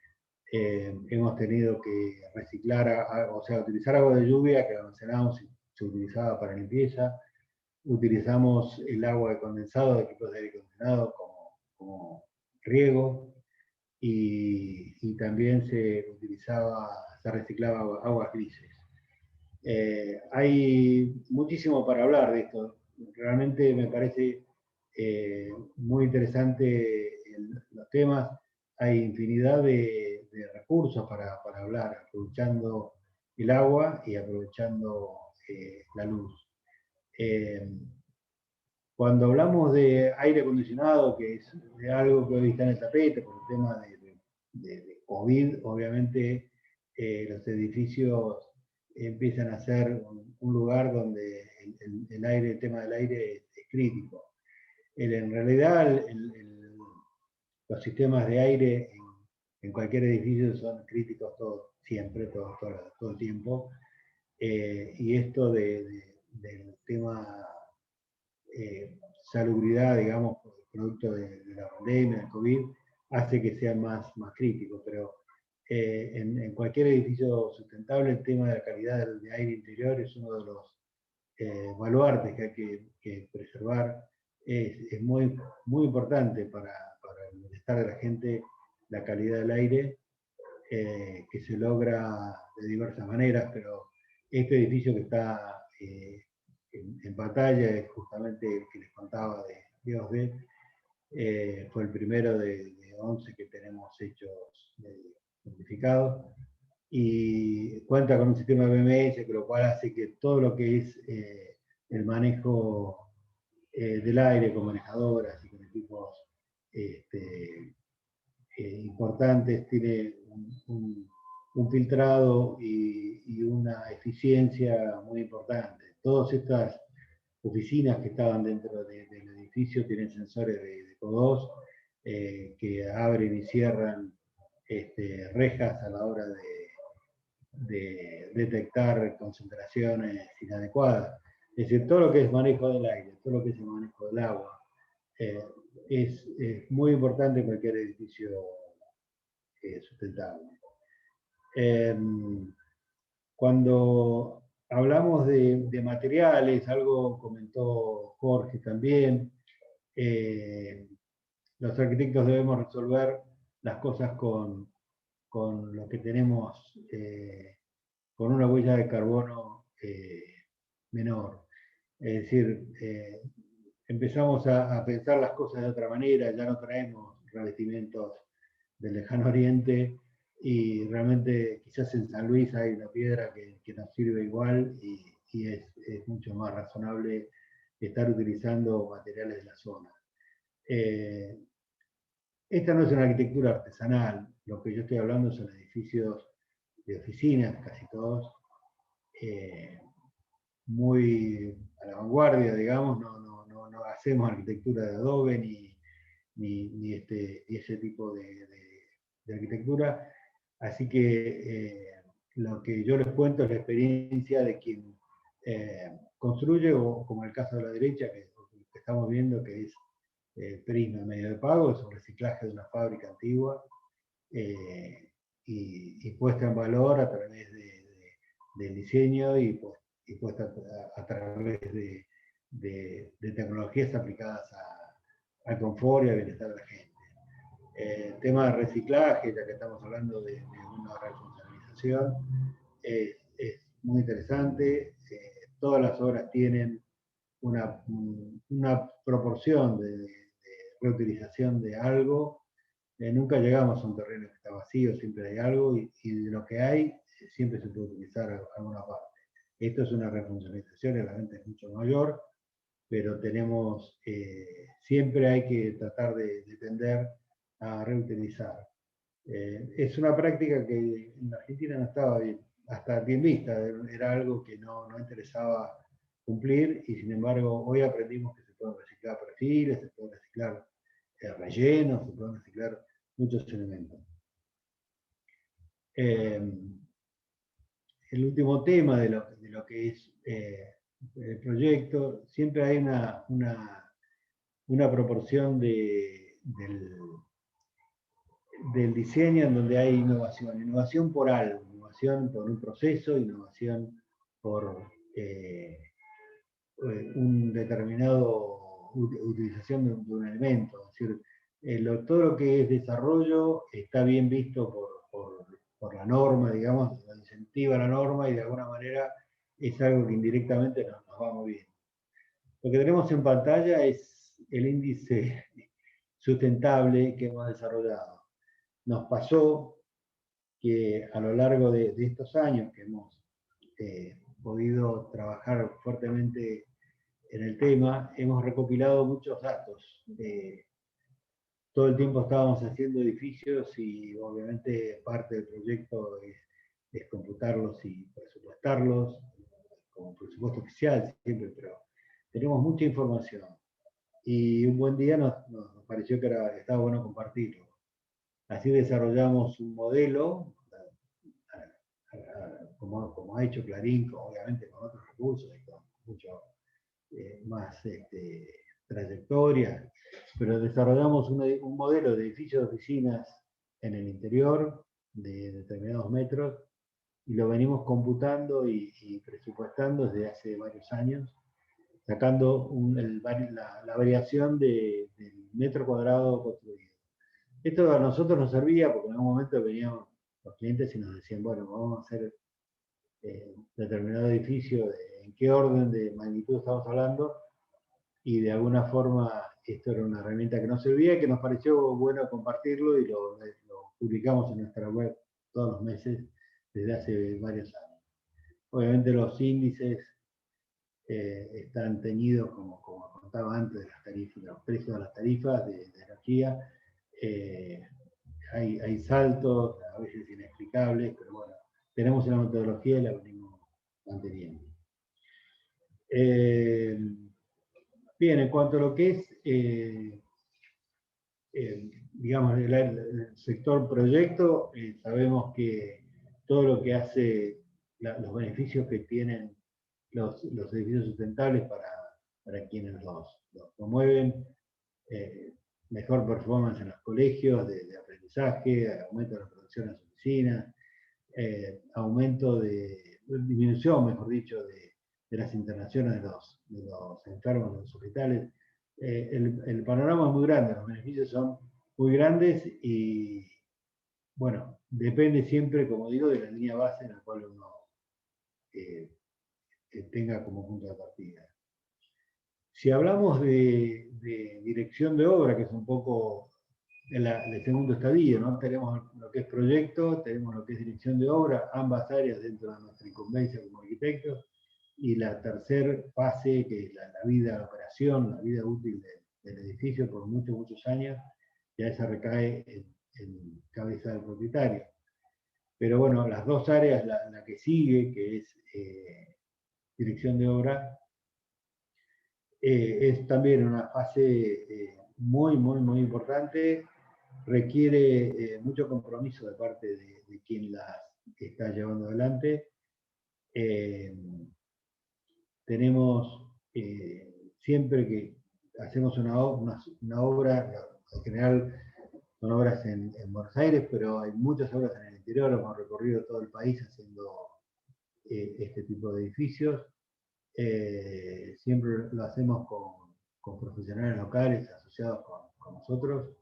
hemos tenido que reciclar, o sea, utilizar agua de lluvia que almacenábamos y se utilizaba para limpieza. Utilizamos el agua de condensado de equipos de aire acondicionado como riego y también se reciclaba aguas grises. Hay muchísimo para hablar de esto. Realmente me parece muy interesante los temas. Hay infinidad de recursos para hablar, aprovechando el agua y aprovechando la luz. Cuando hablamos de aire acondicionado, que es algo que hoy está en el tapete por el tema de COVID, obviamente los edificios empiezan a ser un lugar donde el tema del aire es crítico. En realidad, los sistemas de aire en cualquier edificio son críticos siempre, todo el tiempo. Y esto del tema salubridad, digamos, producto de la pandemia, del COVID, hace que sea más crítico. Pero en cualquier edificio sustentable, el tema de la calidad del aire interior es uno de los baluartes que hay que preservar. Es muy importante para el bienestar de la gente, la calidad del aire, que se logra de diversas maneras, pero este edificio que está en pantalla es justamente el que les contaba de OSDE, fue el primero de 11 que tenemos hechos certificados, y cuenta con un sistema de BMS, lo cual hace que todo lo que es el manejo del aire con manejadoras y con equipos importantes, tiene un filtrado y una eficiencia muy importante. Todas estas oficinas que estaban dentro del edificio tienen sensores de CO2 que abren y cierran rejas a la hora de detectar concentraciones inadecuadas. Es decir, todo lo que es manejo del aire, todo lo que es el manejo del agua, es muy importante en cualquier edificio sustentable. Cuando hablamos de materiales, algo comentó Jorge también, los arquitectos debemos resolver las cosas con lo que tenemos, con una huella de carbono menor. Es decir, empezamos a pensar las cosas de otra manera, ya no traemos revestimientos del lejano oriente, y realmente quizás en San Luis hay una piedra que nos sirve igual, y es mucho más razonable estar utilizando materiales de la zona. Esta no es una arquitectura artesanal, lo que yo estoy hablando son edificios de oficinas, casi todos, muy a la vanguardia, digamos, no hacemos arquitectura de adobe ni ese tipo de arquitectura. Así que lo que yo les cuento es la experiencia de quien construye, o como el caso de la derecha, que estamos viendo, que es Prisma medio de pago, es un reciclaje de una fábrica antigua, y puesta en valor a través del diseño y puesta a través de tecnologías aplicadas al confort y al bienestar de la gente. Tema de reciclaje, ya que estamos hablando de una responsabilización, es muy interesante. Todas las obras tienen una proporción de reutilización de algo. Nunca llegamos a un terreno que está vacío, siempre hay algo, y de lo que hay, siempre se puede utilizar alguna parte. Esto es una responsabilización, realmente es mucho mayor, pero tenemos, siempre hay que tratar de tender a reutilizar. Es una práctica que en Argentina no estaba hasta bien vista, era algo que no interesaba cumplir, y sin embargo hoy aprendimos que se pueden reciclar perfiles, se pueden reciclar rellenos, se pueden reciclar muchos elementos. El último tema de lo que es el proyecto, siempre hay una proporción del diseño en donde hay innovación por algo, innovación por un proceso, innovación por un determinado utilización de un elemento. Es decir, todo lo que es desarrollo está bien visto por la norma, digamos, lo incentiva la norma, y de alguna manera es algo que indirectamente nos va moviendo. Lo que tenemos en pantalla es el índice sustentable que hemos desarrollado. Nos pasó que a lo largo de estos años que hemos podido trabajar fuertemente en el tema, hemos recopilado muchos datos. Todo el tiempo estábamos haciendo edificios, y obviamente parte del proyecto es computarlos y presupuestarlos, como presupuesto oficial siempre, pero tenemos mucha información. Y un buen día nos pareció que estaba bueno compartirlo. Así desarrollamos un modelo, como ha hecho Clarín, obviamente con otros recursos y con mucho más trayectoria, pero desarrollamos un modelo de edificios de oficinas en el interior de determinados metros, y lo venimos computando y presupuestando desde hace varios años, sacando la variación del metro cuadrado construido. Esto a nosotros nos servía porque en algún momento venían los clientes y nos decían, bueno, vamos a hacer determinado edificio, en qué orden de magnitud estamos hablando, y de alguna forma esto era una herramienta que nos servía y que nos pareció bueno compartirlo, y lo publicamos en nuestra web todos los meses desde hace varios años. Obviamente los índices están teñidos, como contaba antes, de las tarifas, de los precios de las tarifas de energía. Hay saltos, a veces inexplicables, pero bueno, tenemos una metodología y la venimos manteniendo. Bien, en cuanto a lo que es, digamos, el sector proyecto, sabemos que todo lo que hace, los beneficios que tienen los edificios sustentables para quienes los promueven, mejor performance en los colegios de aprendizaje, aumento de la producción en las oficinas, disminución, mejor dicho, de las internaciones de los enfermos en los hospitales. El panorama es muy grande, los beneficios son muy grandes y, bueno, depende siempre, como digo, de la línea base en la cual uno tenga como punto de partida. Si hablamos de dirección de obra, que es un poco el segundo estadio, ¿no? Tenemos lo que es proyecto, tenemos lo que es dirección de obra, ambas áreas dentro de nuestra incumbencia como arquitectos, y la tercera fase, que es la vida de operación, la vida útil del edificio por muchos años, ya esa recae en cabeza del propietario. Pero bueno, las dos áreas, la que sigue, que es dirección de obra, es también una fase muy importante, requiere mucho compromiso de parte de quien las está llevando adelante. Tenemos siempre que hacemos una obra, en general son obras en Buenos Aires, pero hay muchas obras en el interior, hemos recorrido todo el país haciendo este tipo de edificios. Siempre lo hacemos con profesionales locales asociados con nosotros,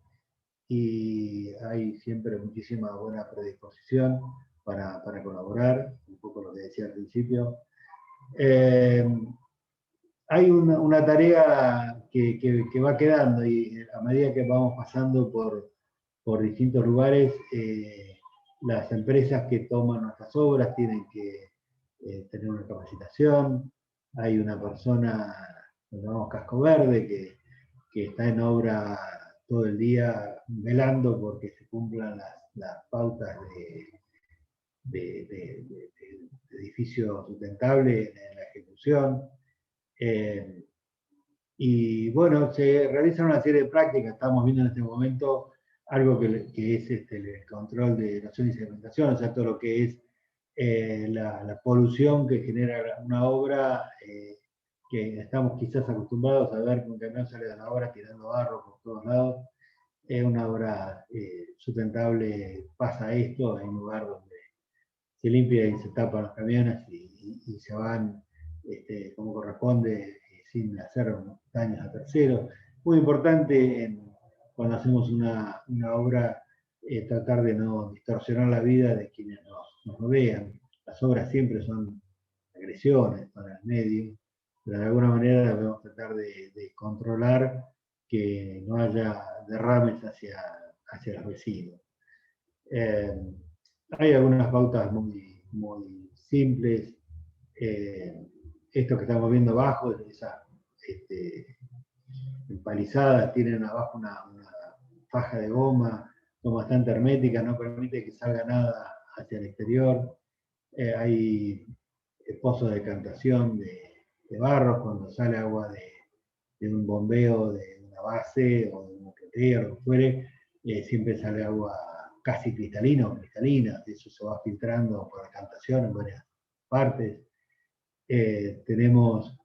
y hay siempre muchísima buena predisposición para colaborar, un poco lo que decía al principio. Hay una tarea que va quedando, y a medida que vamos pasando por distintos lugares, las empresas que toman nuestras obras tienen que tener una capacitación. Hay una persona, lo llamamos Casco Verde, que está en obra todo el día velando porque se cumplan las pautas de edificio sustentable en la ejecución. Y bueno, se realizan una serie de prácticas. Estamos viendo en este momento algo que es el control de erosión y sedimentación, o sea, todo lo que es la polución que genera una obra, que estamos quizás acostumbrados a ver que un camión sale de la obra tirando barro por todos lados. Es una obra sustentable, pasa esto en un lugar donde se limpia y se tapan los camiones y se van como corresponde, sin hacer daños a terceros. Muy importante cuando hacemos una obra, tratar de no distorsionar la vida de quienes nos rodean. Las obras siempre son agresiones para el medio, pero de alguna manera debemos tratar de controlar que no haya derrames hacia los vecinos. Hay algunas pautas muy simples. Esto que estamos viendo abajo, esas empalizadas, tienen abajo una faja de goma, son bastante herméticas, no permite que salga nada hacia el exterior. Hay pozos de decantación de barro cuando sale agua de un bombeo de una base o de un moqueteo, lo que fuere, siempre sale agua casi cristalina o cristalina, eso se va filtrando por decantación en varias partes. Tenemos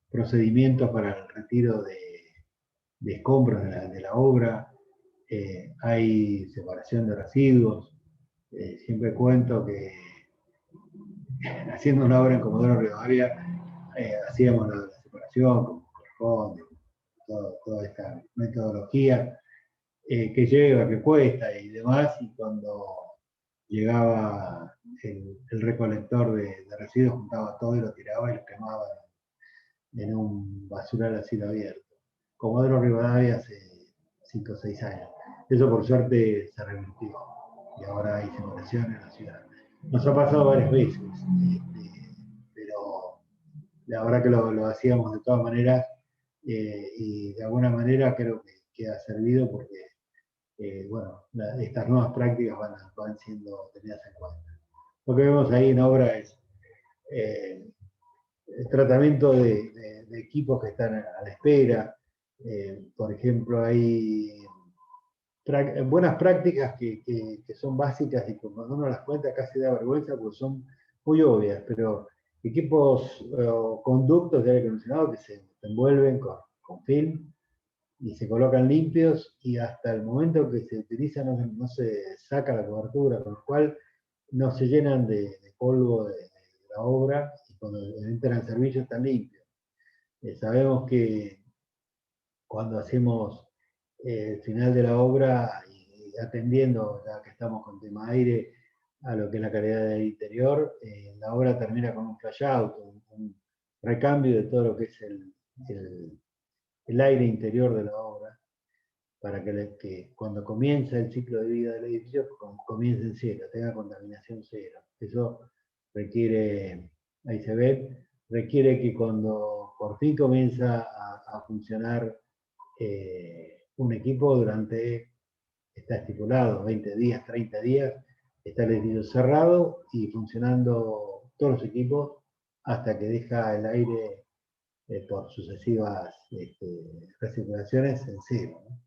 procedimientos para el retiro de escombros de la obra, hay separación de residuos. Siempre cuento que haciendo una obra en Comodoro Rivadavia, hacíamos la separación como corresponde, toda esta metodología que lleva, que cuesta y demás, y cuando llegaba el recolector de residuos, juntaba todo y lo tiraba y lo quemaba en un basural a cielo abierto. Comodoro Rivadavia hace 5 o 6 años. Eso por suerte se revirtió y ahora hay separación en la ciudad. Nos ha pasado varias veces, pero la verdad que lo hacíamos de todas maneras, y de alguna manera creo que ha servido porque bueno, estas nuevas prácticas van siendo tenidas en cuenta. Lo que vemos ahí en obra es el tratamiento de equipos que están a la espera. Por ejemplo, hay buenas prácticas que son básicas y cuando uno las cuenta casi da vergüenza porque son muy obvias, pero equipos o conductos de aire acondicionado que se envuelven con film y se colocan limpios, y hasta el momento que se utiliza no se saca la cobertura, con lo cual no se llenan de polvo de la obra, y cuando entran al servicio están limpios. Sabemos que cuando hacemos el final de la obra, y atendiendo, ya que estamos con tema aire, a lo que es la calidad del interior, la obra termina con un flash out, un recambio de todo lo que es el aire interior de la obra, para que cuando comienza el ciclo de vida del edificio, comience en cero, tenga contaminación cero. Eso requiere, ahí se ve, requiere que cuando por fin comienza a funcionar un equipo durante, está estipulado, 20 días, 30 días, está el edificio cerrado y funcionando todos los equipos hasta que deja el aire por sucesivas recirculaciones en cero, ¿no?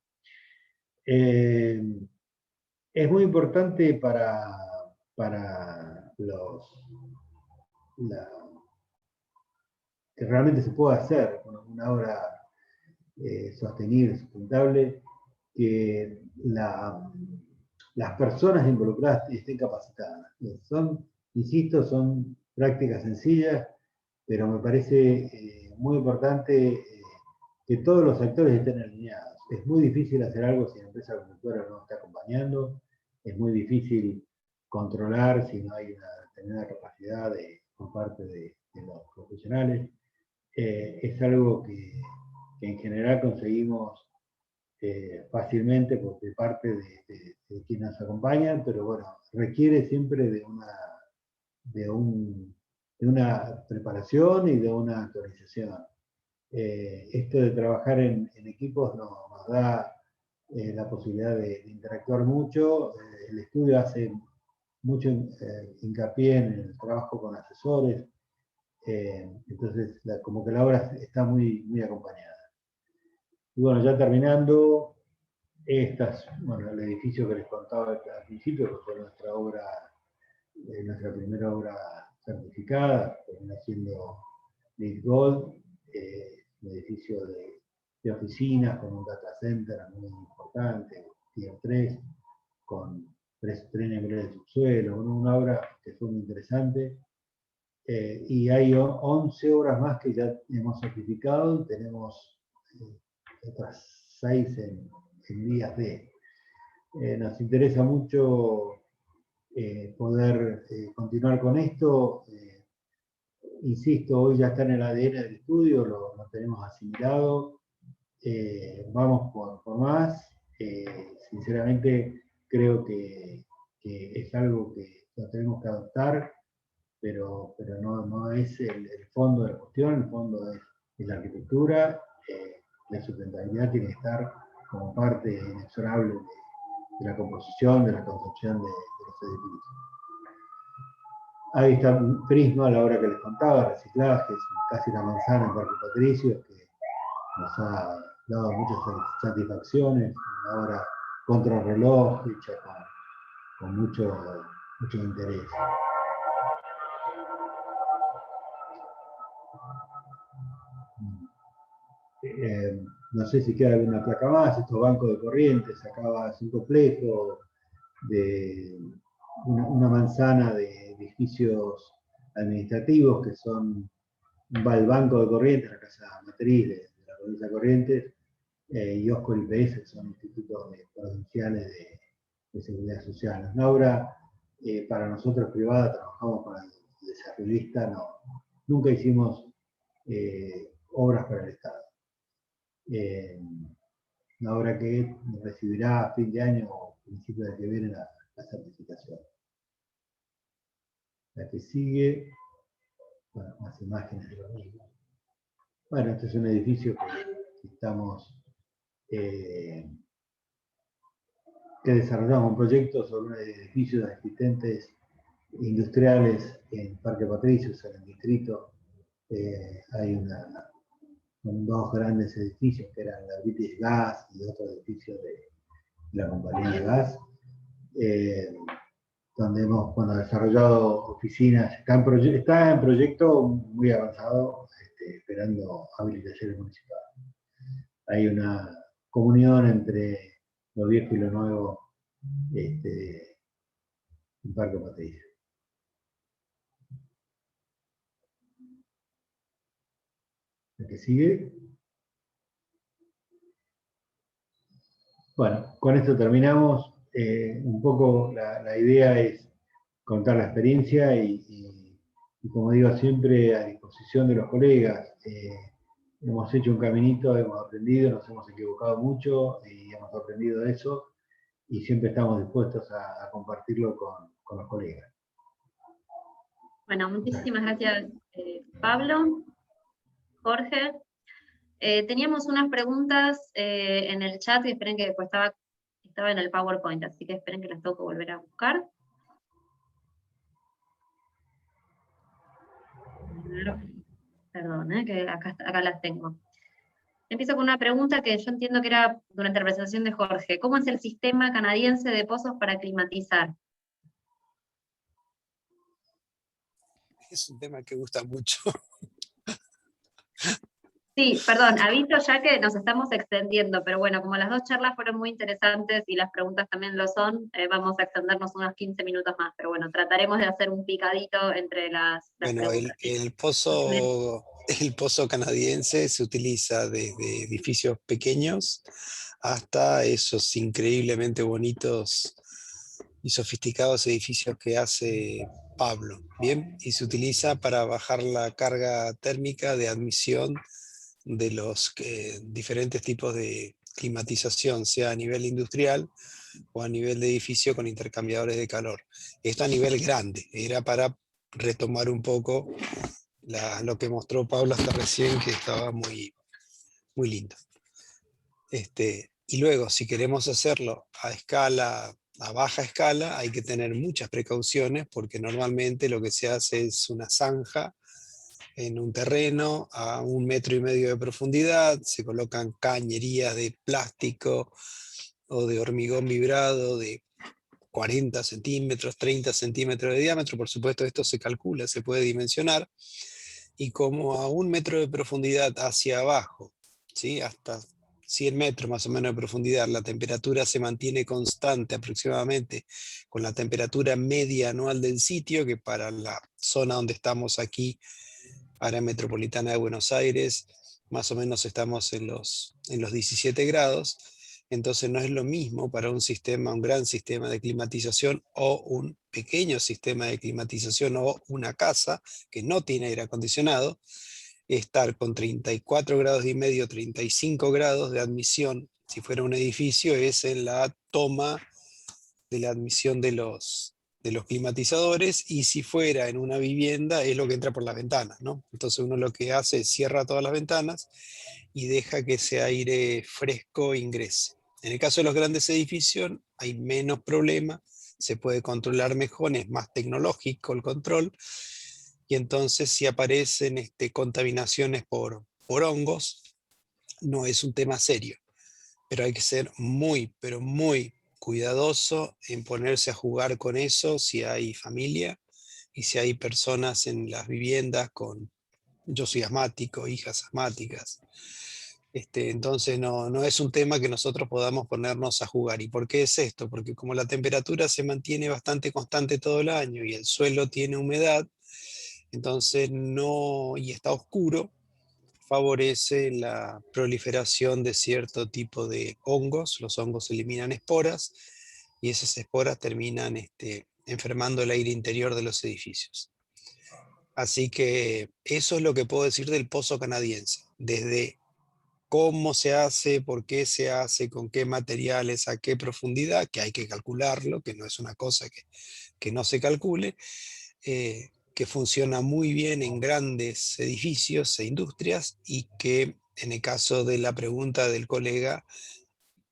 Es muy importante para que realmente se pueda hacer una obra sostenible, sustentable, que las personas involucradas estén capacitadas. Insisto, son prácticas sencillas, pero me parece muy importante que todos los actores estén alineados. Es muy difícil hacer algo si la empresa constructora no está acompañando, es muy difícil controlar si no hay una determinada capacidad por parte de los profesionales. Es algo que en general conseguimos fácilmente de parte de quienes nos acompañan, pero bueno, requiere siempre de una preparación y de una actualización. Esto de trabajar en equipos nos da la posibilidad de interactuar mucho. El estudio hace mucho hincapié en el trabajo con asesores, entonces como que la obra está muy, muy acompañada. Y bueno, ya terminando, bueno, el edificio que les contaba al principio, que fue nuestra primera obra certificada, terminó siendo LEED Gold, un edificio de oficinas con un data center muy importante, Tier 3, con 3 niveles de subsuelo, una obra que fue muy interesante. Y hay 11 obras más que ya hemos certificado, tenemos otras 6 en vías de. Nos interesa mucho poder continuar con esto. Insisto, hoy ya está en el ADN del estudio, lo tenemos asimilado. Vamos por más. Sinceramente creo que es algo que lo tenemos que adoptar, pero no es el fondo de la cuestión. El fondo es la arquitectura. La sustentabilidad tiene que estar como parte inexorable de la composición, de la construcción de los edificios. Ahí está Prisma, la obra que les contaba, reciclajes, casi la manzana en Parque Patricio, que nos ha dado muchas satisfacciones, una obra contrarreloj, hecha con mucho interés. No sé si queda alguna placa más, estos bancos de corrientes, acá es un complejo de una manzana de edificios administrativos que va el Banco de Corrientes, la casa matriz de la provincia de Corrientes, y Oscor IPS, que son institutos provinciales de seguridad social. Es una obra para nosotros privada, trabajamos para el desarrollista, nunca hicimos obras para el Estado. Una obra que recibirá a fin de año o principio de que viene la certificación. La que sigue, bueno, más imágenes de lo mismo. Bueno, este es un edificio que estamos, que desarrollamos un proyecto sobre un edificio de asistentes industriales en Parque Patricios, en el distrito. Hay dos grandes edificios que eran la British Gas y otro edificio de la compañía de gas. donde hemos desarrollado oficinas. Está en proyecto muy avanzado, esperando habilitaciones municipales. Hay una comunión entre lo viejo y lo nuevo en Parque Patricio. ¿El que sigue? Bueno, con esto terminamos. Un poco la idea es contar la experiencia y como digo siempre, a disposición de los colegas. Hemos hecho un caminito, hemos aprendido, nos hemos equivocado mucho y hemos aprendido de eso y siempre estamos dispuestos a compartirlo con los colegas. Bueno, muchísimas gracias, Pablo, Jorge. Teníamos unas preguntas en el chat y esperen que después estaba en el PowerPoint, así que esperen que las tengo que volver a buscar. Perdón, que acá las tengo. Empiezo con una pregunta que yo entiendo que era durante la presentación de Jorge. ¿Cómo es el sistema canadiense de pozos para climatizar? Es un tema que gusta mucho. Sí, perdón, aviso ya que nos estamos extendiendo, pero bueno, como las dos charlas fueron muy interesantes y las preguntas también lo son, vamos a extendernos unos 15 minutos más, pero bueno, trataremos de hacer un picadito entre las Bueno, preguntas. el pozo canadiense se utiliza desde edificios pequeños hasta esos increíblemente bonitos y sofisticados edificios que hace Pablo, ¿bien? Y se utiliza para bajar la carga térmica de admisión de los diferentes tipos de climatización, sea a nivel industrial o a nivel de edificio con intercambiadores de calor. Esto a nivel grande, era para retomar un poco lo que mostró Pablo hasta recién, que estaba muy, muy lindo. Y luego, si queremos hacerlo a escala, a baja escala, hay que tener muchas precauciones, porque normalmente lo que se hace es una zanja en un terreno a 1,5 metros de profundidad, se colocan cañerías de plástico o de hormigón vibrado de 40 centímetros, 30 centímetros de diámetro. Por supuesto, esto se calcula, se puede dimensionar, y como a 1 metro de profundidad hacia abajo, ¿sí? Hasta 100 metros más o menos de profundidad, la temperatura se mantiene constante aproximadamente con la temperatura media anual del sitio, que para la zona donde estamos aquí, área metropolitana de Buenos Aires, más o menos estamos en los 17 grados. Entonces no es lo mismo para un sistema, un gran sistema de climatización o un pequeño sistema de climatización o una casa que no tiene aire acondicionado, estar con 34 grados y medio, 35 grados de admisión. Si fuera un edificio, es en la toma de la admisión de los climatizadores, y si fuera en una vivienda es lo que entra por las ventanas, ¿no? Entonces uno lo que hace es cierra todas las ventanas y deja que ese aire fresco ingrese. En el caso de los grandes edificios hay menos problema, se puede controlar mejor, es más tecnológico el control, y entonces si aparecen contaminaciones por hongos, no es un tema serio, pero hay que ser muy, pero muy cuidadoso en ponerse a jugar con eso si hay familia y si hay personas en las viviendas yo soy asmático, hijas asmáticas. Entonces no es un tema que nosotros podamos ponernos a jugar. ¿Y por qué es esto? Porque como la temperatura se mantiene bastante constante todo el año y el suelo tiene humedad, entonces y está oscuro, favorece la proliferación de cierto tipo de hongos. Los hongos eliminan esporas y esas esporas terminan enfermando el aire interior de los edificios. Así que eso es lo que puedo decir del pozo canadiense, desde cómo se hace, por qué se hace, con qué materiales, a qué profundidad, que hay que calcularlo, que no es una cosa que no se calcule, que funciona muy bien en grandes edificios e industrias, y que en el caso de la pregunta del colega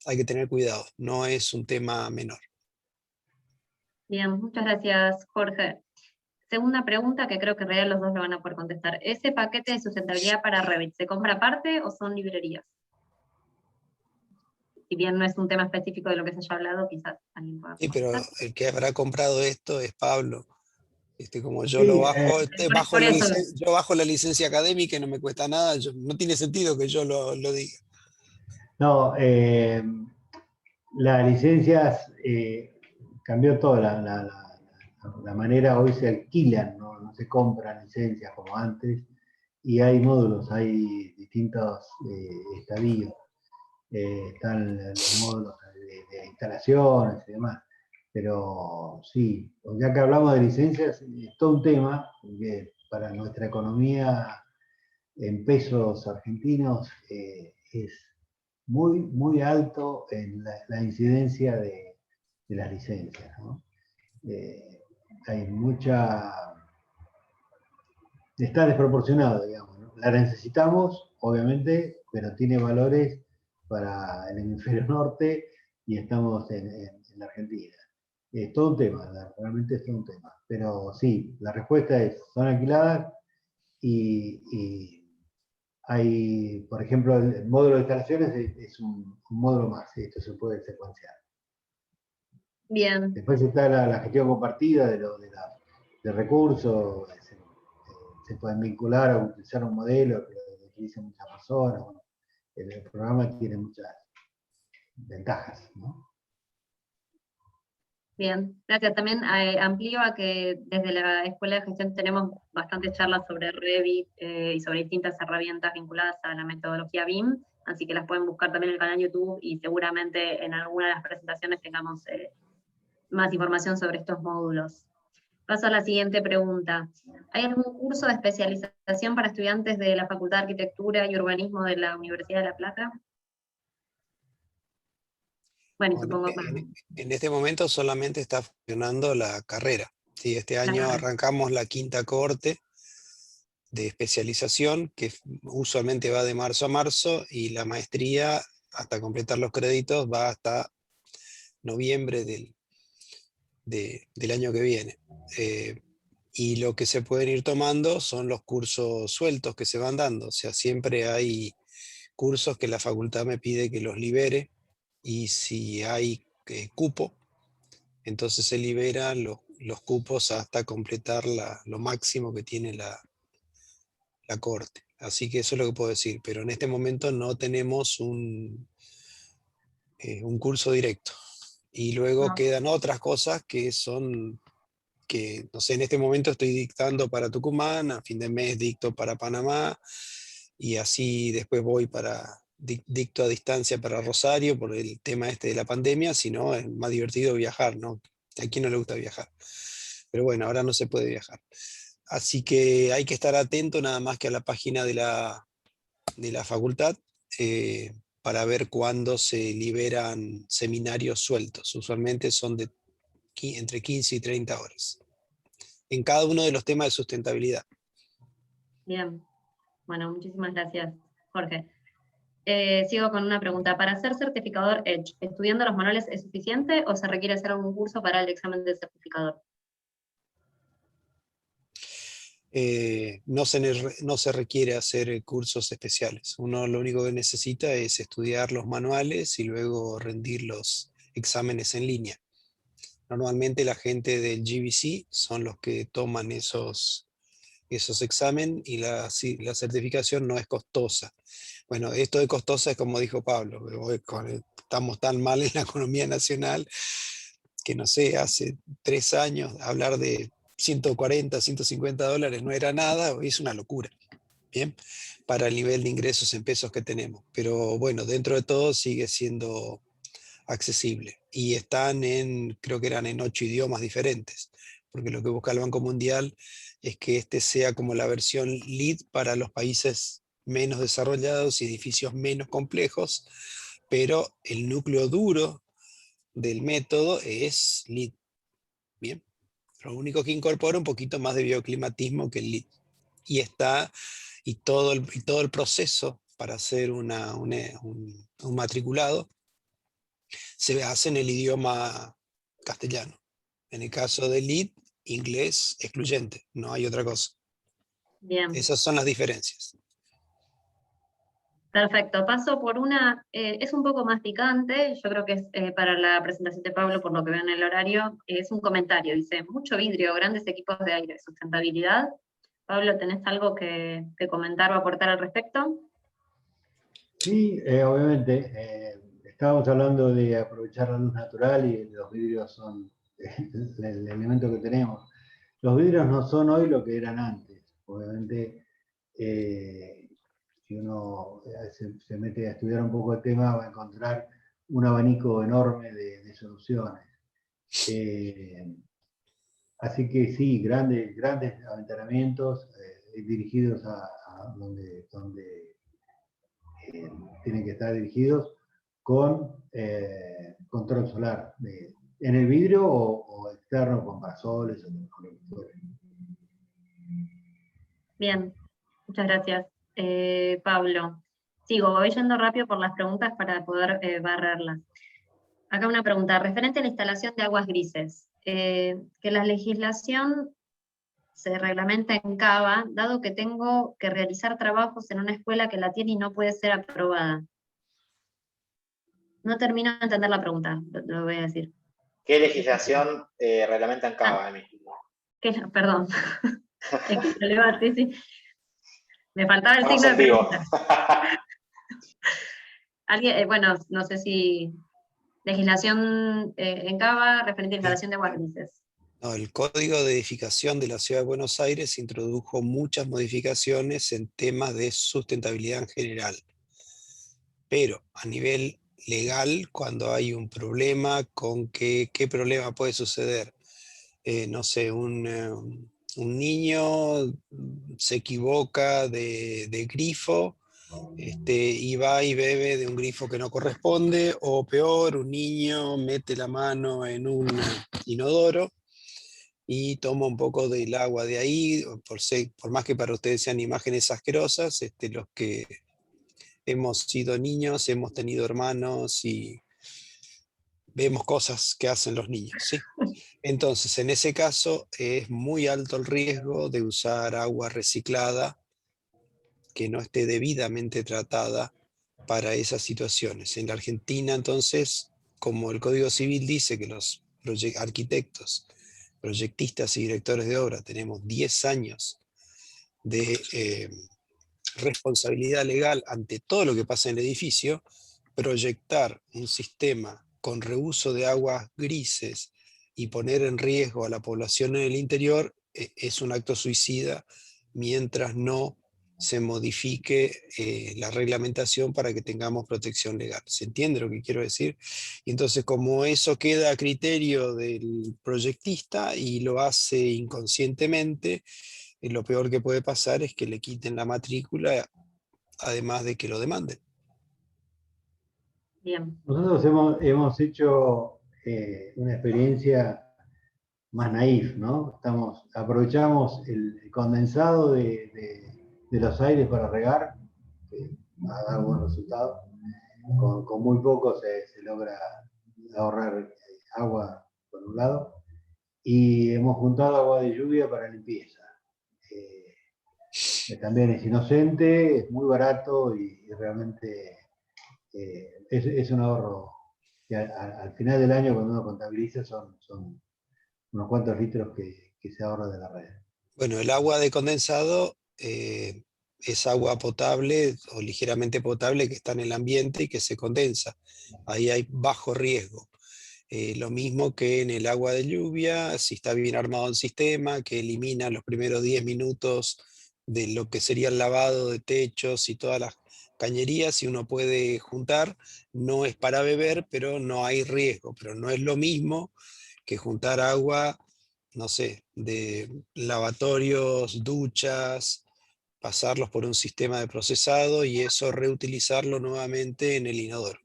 hay que tener cuidado, no es un tema menor. Bien, muchas gracias, Jorge. Segunda pregunta, que creo que en realidad los dos lo van a poder contestar. ¿Ese paquete de sustentabilidad para Revit se compra aparte o son librerías? si bien no es un tema específico de lo que se haya hablado, quizás alguien pueda Sí, pero comentar. el que habrá comprado esto es Pablo. Como yo Sí, lo bajo, Por eso, yo bajo la licencia académica y no me cuesta nada, no tiene sentido que yo lo diga. no, las licencias cambió toda la manera, hoy se alquilan, no se compran licencias como antes, y hay módulos, hay distintos estadios. Están los módulos de instalaciones y demás. Pero sí, ya que hablamos de licencias, es todo un tema, porque para nuestra economía en pesos argentinos es muy, muy alto en la incidencia de las licencias, ¿no? Hay mucha... Está desproporcionado, digamos, ¿no? La necesitamos, obviamente, pero tiene valores para el hemisferio norte y estamos en la Argentina. Es todo un tema, realmente es todo un tema. Pero sí, la respuesta es, son alquiladas y hay, por ejemplo, el módulo de instalaciones es un módulo más, esto se puede secuenciar. bien, Después está la gestión compartida de recursos, se pueden vincular o utilizar un modelo que lo utilicen muchas personas. Bueno, el programa tiene muchas ventajas, ¿no? bien. Gracias. También amplío a que desde la Escuela de Gestión tenemos bastantes charlas sobre Revit y sobre distintas herramientas vinculadas a la metodología BIM, así que las pueden buscar también en el canal YouTube y seguramente en alguna de las presentaciones tengamos más información sobre estos módulos. Paso a la siguiente pregunta. ¿Hay algún curso de especialización para estudiantes de la Facultad de Arquitectura y Urbanismo de la Universidad de La Plata? Bueno, y Bueno, supongo en este momento solamente está funcionando la carrera. Sí, este la año carrera. arrancamos la 5ª cohorte de especialización, que usualmente va de marzo a marzo, y la maestría, hasta completar los créditos, va hasta noviembre del año que viene. Y lo que se pueden ir tomando son los cursos sueltos que se van dando. O sea, siempre hay cursos que la facultad me pide que los libere, y si hay cupo, entonces se liberan los cupos hasta completar lo máximo que tiene la corte. Así que eso es lo que puedo decir, pero en este momento no tenemos un curso directo. Y luego No. quedan otras cosas que son, que no sé, en este momento estoy dictando para Tucumán, a fin de mes dicto para Panamá, y así después voy dicto a distancia para Rosario por el tema este de la pandemia. Si no, es más divertido viajar, ¿no? ¿A quién no le gusta viajar? Pero bueno, ahora no se puede viajar. Así que hay que estar atento nada más que a la página de la facultad, para ver cuándo se liberan seminarios sueltos. Usualmente son entre 15 y 30 horas, en cada uno de los temas de sustentabilidad. Bien. Bueno, muchísimas gracias, Jorge. Sigo con una pregunta. ¿Para ser certificador Edge, estudiando los manuales es suficiente o se requiere hacer algún curso para el examen de certificador? No se requiere hacer cursos especiales. Uno lo único que necesita es estudiar los manuales y luego rendir los exámenes en línea. Normalmente la gente del GBC son los que toman esos exámenes, y la certificación no es costosa. Bueno, esto de costosa es como dijo Pablo, hoy estamos tan mal en la economía nacional que no sé, hace 3 años hablar de 140, 150 dólares no era nada, hoy es una locura, ¿bien? Para el nivel de ingresos en pesos que tenemos. Pero bueno, dentro de todo sigue siendo accesible. Y están creo que eran en 8 idiomas diferentes, porque lo que busca el Banco Mundial es que este sea como la versión LEED para los países menos desarrollados y edificios menos complejos, pero el núcleo duro del método es LEED. Bien, lo único que incorpora un poquito más de bioclimatismo que el LEED. Y todo el proceso para hacer un matriculado se hace en el idioma castellano. En el caso del LEED, inglés excluyente, no hay otra cosa. Bien. Esas son las diferencias. Perfecto, paso por una, es un poco más picante, yo creo que es para la presentación de Pablo, por lo que veo en el horario, es un comentario, dice, mucho vidrio, grandes equipos de aire, sustentabilidad. Pablo, ¿tenés algo que comentar o aportar al respecto? Sí, obviamente, estábamos hablando de aprovechar la luz natural y los vidrios son el elemento que tenemos. Los vidrios no son hoy lo que eran antes. Obviamente, si uno se mete a estudiar un poco el tema, va a encontrar un abanico enorme de soluciones. Así que sí, grandes aventanamientos dirigidos a donde tienen que estar dirigidos con control solar, en el vidrio o externo con parasoles o con reflectores. Bien, muchas gracias. Pablo, sigo, voy yendo rápido por las preguntas para poder barrerlas. Acá una pregunta, referente a la instalación de aguas grises. Que la legislación se reglamenta en CABA, dado que tengo que realizar trabajos en una escuela que la tiene y no puede ser aprobada. No termino de entender la pregunta, lo voy a decir. ¿Qué legislación reglamenta en Ah, CABA, Emi? perdón. Es que lo iba a decir, sí. Me faltaba el Estamos signo de en vivo. pregunta. Alguien, bueno, no sé si legislación en CABA referente a instalación de aguas grises. No, el Código de Edificación de la Ciudad de Buenos Aires introdujo muchas modificaciones en temas de sustentabilidad en general. Pero a nivel legal, cuando hay un problema con qué problema puede suceder, no sé, un niño se equivoca de grifo, y va y bebe de un grifo que no corresponde, o peor, un niño mete la mano en un inodoro y toma un poco del agua de ahí, por más que para ustedes sean imágenes asquerosas, los que hemos sido niños, hemos tenido hermanos y vemos cosas que hacen los niños, ¿sí? Entonces, en ese caso, es muy alto el riesgo de usar agua reciclada que no esté debidamente tratada para esas situaciones. En la Argentina, entonces, como el Código Civil dice que los arquitectos, proyectistas y directores de obra tenemos 10 años de responsabilidad legal ante todo lo que pasa en el edificio, proyectar un sistema con reuso de aguas grises y poner en riesgo a la población en el interior es un acto suicida mientras no se modifique la reglamentación para que tengamos protección legal. ¿Se entiende lo que quiero decir? Y entonces, como eso queda a criterio del proyectista y lo hace inconscientemente, lo peor que puede pasar es que le quiten la matrícula, además de que lo demanden. Bien. Nosotros hemos hecho una experiencia más naif, ¿no? Aprovechamos el condensado de los aires para regar, que ha dado buen resultado. Con muy poco se logra ahorrar agua por un lado, y hemos juntado agua de lluvia para limpieza. También es inocente, es muy barato y realmente es un ahorro que al final del año, cuando uno contabiliza, son unos cuantos litros que se ahorra de la red. Bueno, el agua de condensado es agua potable o ligeramente potable que está en el ambiente y que se condensa. Ahí hay bajo riesgo. Lo mismo que en el agua de lluvia, si está bien armado el sistema, que elimina los primeros 10 minutos de lo que sería el lavado de techos y todas las cañerías, y uno puede juntar, no es para beber, pero no hay riesgo. Pero no es lo mismo que juntar agua, no sé, de lavatorios, duchas, pasarlos por un sistema de procesado y eso reutilizarlo nuevamente en el inodoro,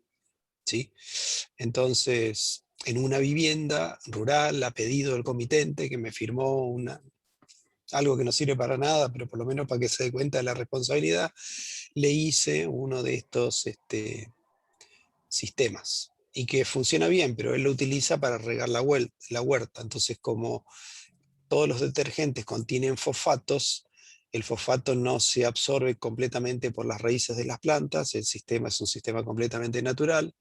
¿sí? Entonces, en una vivienda rural, a pedido del comitente que me firmó algo que no sirve para nada, pero por lo menos para que se dé cuenta de la responsabilidad, le hice uno de estos sistemas y que funciona bien, pero él lo utiliza para regar la huerta. Entonces, como todos los detergentes contienen fosfatos, el fosfato no se absorbe completamente por las raíces de las plantas, el sistema es un sistema completamente natural,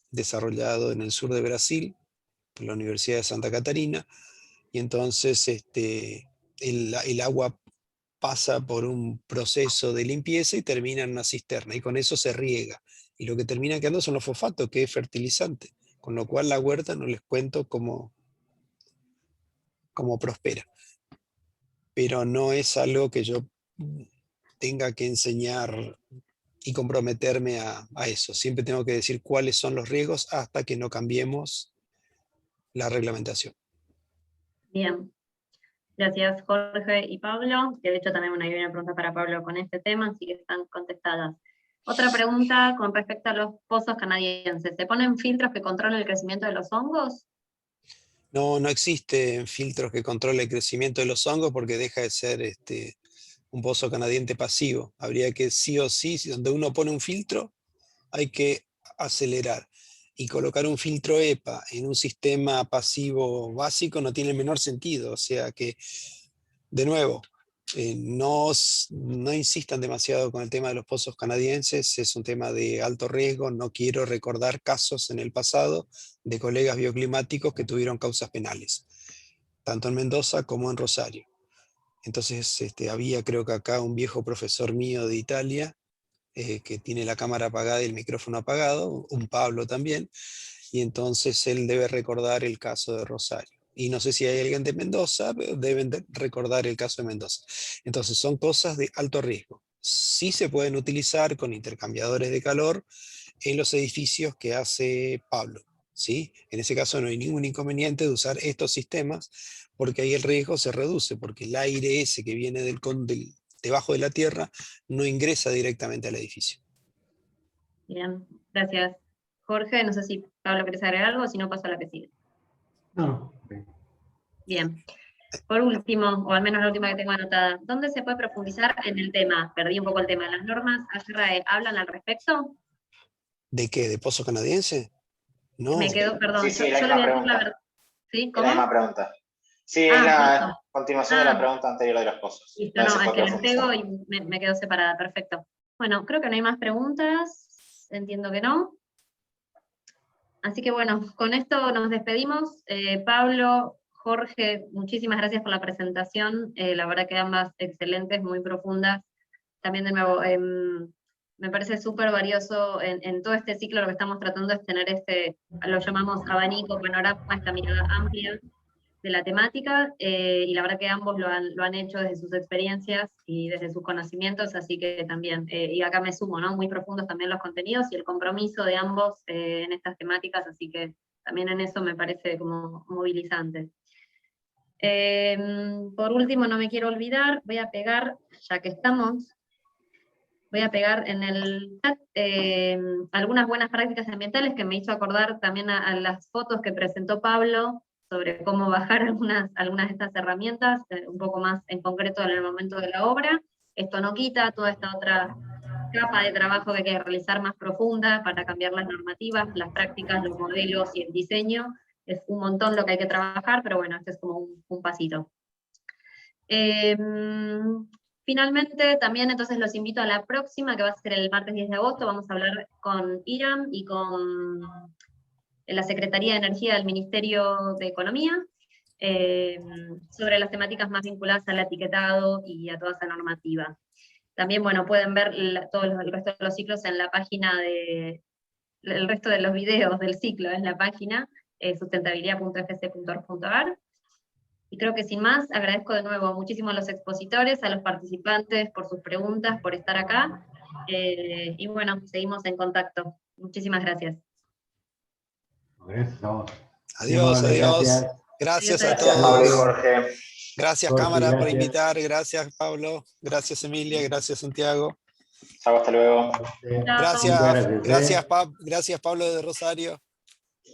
desarrollado en el sur de Brasil, por la Universidad de Santa Catarina, y entonces el agua pasa por un proceso de limpieza y termina en una cisterna, y con eso se riega. Y lo que termina quedando son los fosfatos, que es fertilizante, con lo cual la huerta no les cuento cómo prospera. Pero no es algo que yo tenga que enseñar y comprometerme a eso. Siempre tengo que decir cuáles son los riesgos hasta que no cambiemos la reglamentación. Bien. Gracias, Jorge y Pablo, que de hecho también hay una pregunta para Pablo con este tema, así que están contestadas. Otra pregunta con respecto a los pozos canadienses. ¿Se ponen filtros que controlen el crecimiento de los hongos? No, no existen filtros que controlen el crecimiento de los hongos porque deja de ser un pozo canadiense pasivo. Habría que sí o sí, donde uno pone un filtro, hay que acelerar. Y colocar un filtro EPA en un sistema pasivo básico no tiene el menor sentido. O sea que, de nuevo, no insistan demasiado con el tema de los pozos canadienses, es un tema de alto riesgo. No quiero recordar casos en el pasado de colegas bioclimáticos que tuvieron causas penales, tanto en Mendoza como en Rosario. Entonces había, creo que acá, un viejo profesor mío de Italia, que tiene la cámara apagada y el micrófono apagado, un Pablo también, y entonces él debe recordar el caso de Rosario. Y no sé si hay alguien de Mendoza, pero deben recordar el caso de Mendoza. Entonces son cosas de alto riesgo. Sí se pueden utilizar con intercambiadores de calor en los edificios que hace Pablo, ¿sí? En ese caso no hay ningún inconveniente de usar estos sistemas, porque ahí el riesgo se reduce, porque el aire ese que viene debajo de la tierra no ingresa directamente al edificio. Bien, gracias. Jorge, no sé si Pablo querés agregar algo, si no paso a la que sigue. No. Bien. Por último, o al menos la última que tengo anotada, ¿dónde se puede profundizar en el tema? Perdí un poco el tema. ¿Las normas ASRAE hablan al respecto? ¿De qué? ¿De pozo canadiense? No. Me quedó, perdón, Sí, yo la le voy misma a decir la pregunta. verdad. ¿Sí? Es ¿Cómo? la misma pregunta. Sí, es la listo. continuación de la pregunta anterior de los pozos. Listo, ¿Dónde no, se es puede que las profundizar? pego y me quedo separada, perfecto. Bueno, creo que no hay más preguntas, entiendo que no. Así que bueno, con esto nos despedimos. Pablo, Jorge, muchísimas gracias por la presentación, la verdad que ambas excelentes, muy profundas. También de nuevo, me parece súper valioso en todo este ciclo. Lo que estamos tratando es tener lo llamamos abanico, panorama, esta mirada amplia de la temática, y la verdad que ambos lo han hecho desde sus experiencias y desde sus conocimientos, así que también, y acá me sumo, ¿no? Muy profundos también los contenidos y el compromiso de ambos en estas temáticas, así que también en eso me parece como movilizante. Por último, no me quiero olvidar, voy a pegar, ya que estamos, voy a pegar en el chat algunas buenas prácticas ambientales que me hizo acordar también a las fotos que presentó Pablo sobre cómo bajar algunas de estas herramientas, un poco más en concreto en el momento de la obra. Esto no quita toda esta otra capa de trabajo que hay que realizar más profunda para cambiar las normativas, las prácticas, los modelos y el diseño. Es un montón lo que hay que trabajar, pero bueno, este es como un pasito. Finalmente, también entonces los invito a la próxima, que va a ser el martes 10 de agosto, vamos a hablar con IRAM y con la Secretaría de Energía del Ministerio de Economía, sobre las temáticas más vinculadas al etiquetado y a toda esa normativa. También, bueno, pueden ver todo el resto de los ciclos en la página el resto de los videos del ciclo en la página sustentabilidad.fc.org.ar. Y creo que sin más, agradezco de nuevo muchísimo a los expositores, a los participantes por sus preguntas, por estar acá, y bueno, seguimos en contacto. Muchísimas gracias. Gracias a vos. Adiós, adiós. Gracias a Gracias, Pablo y todos. Jorge. Gracias, Jorge, cámara, por gracias. invitar. Gracias, Pablo. Gracias, Emilia. Gracias, Santiago. Chao, hasta luego. Gracias, Muchas gracias. gracias, Pablo de Rosario.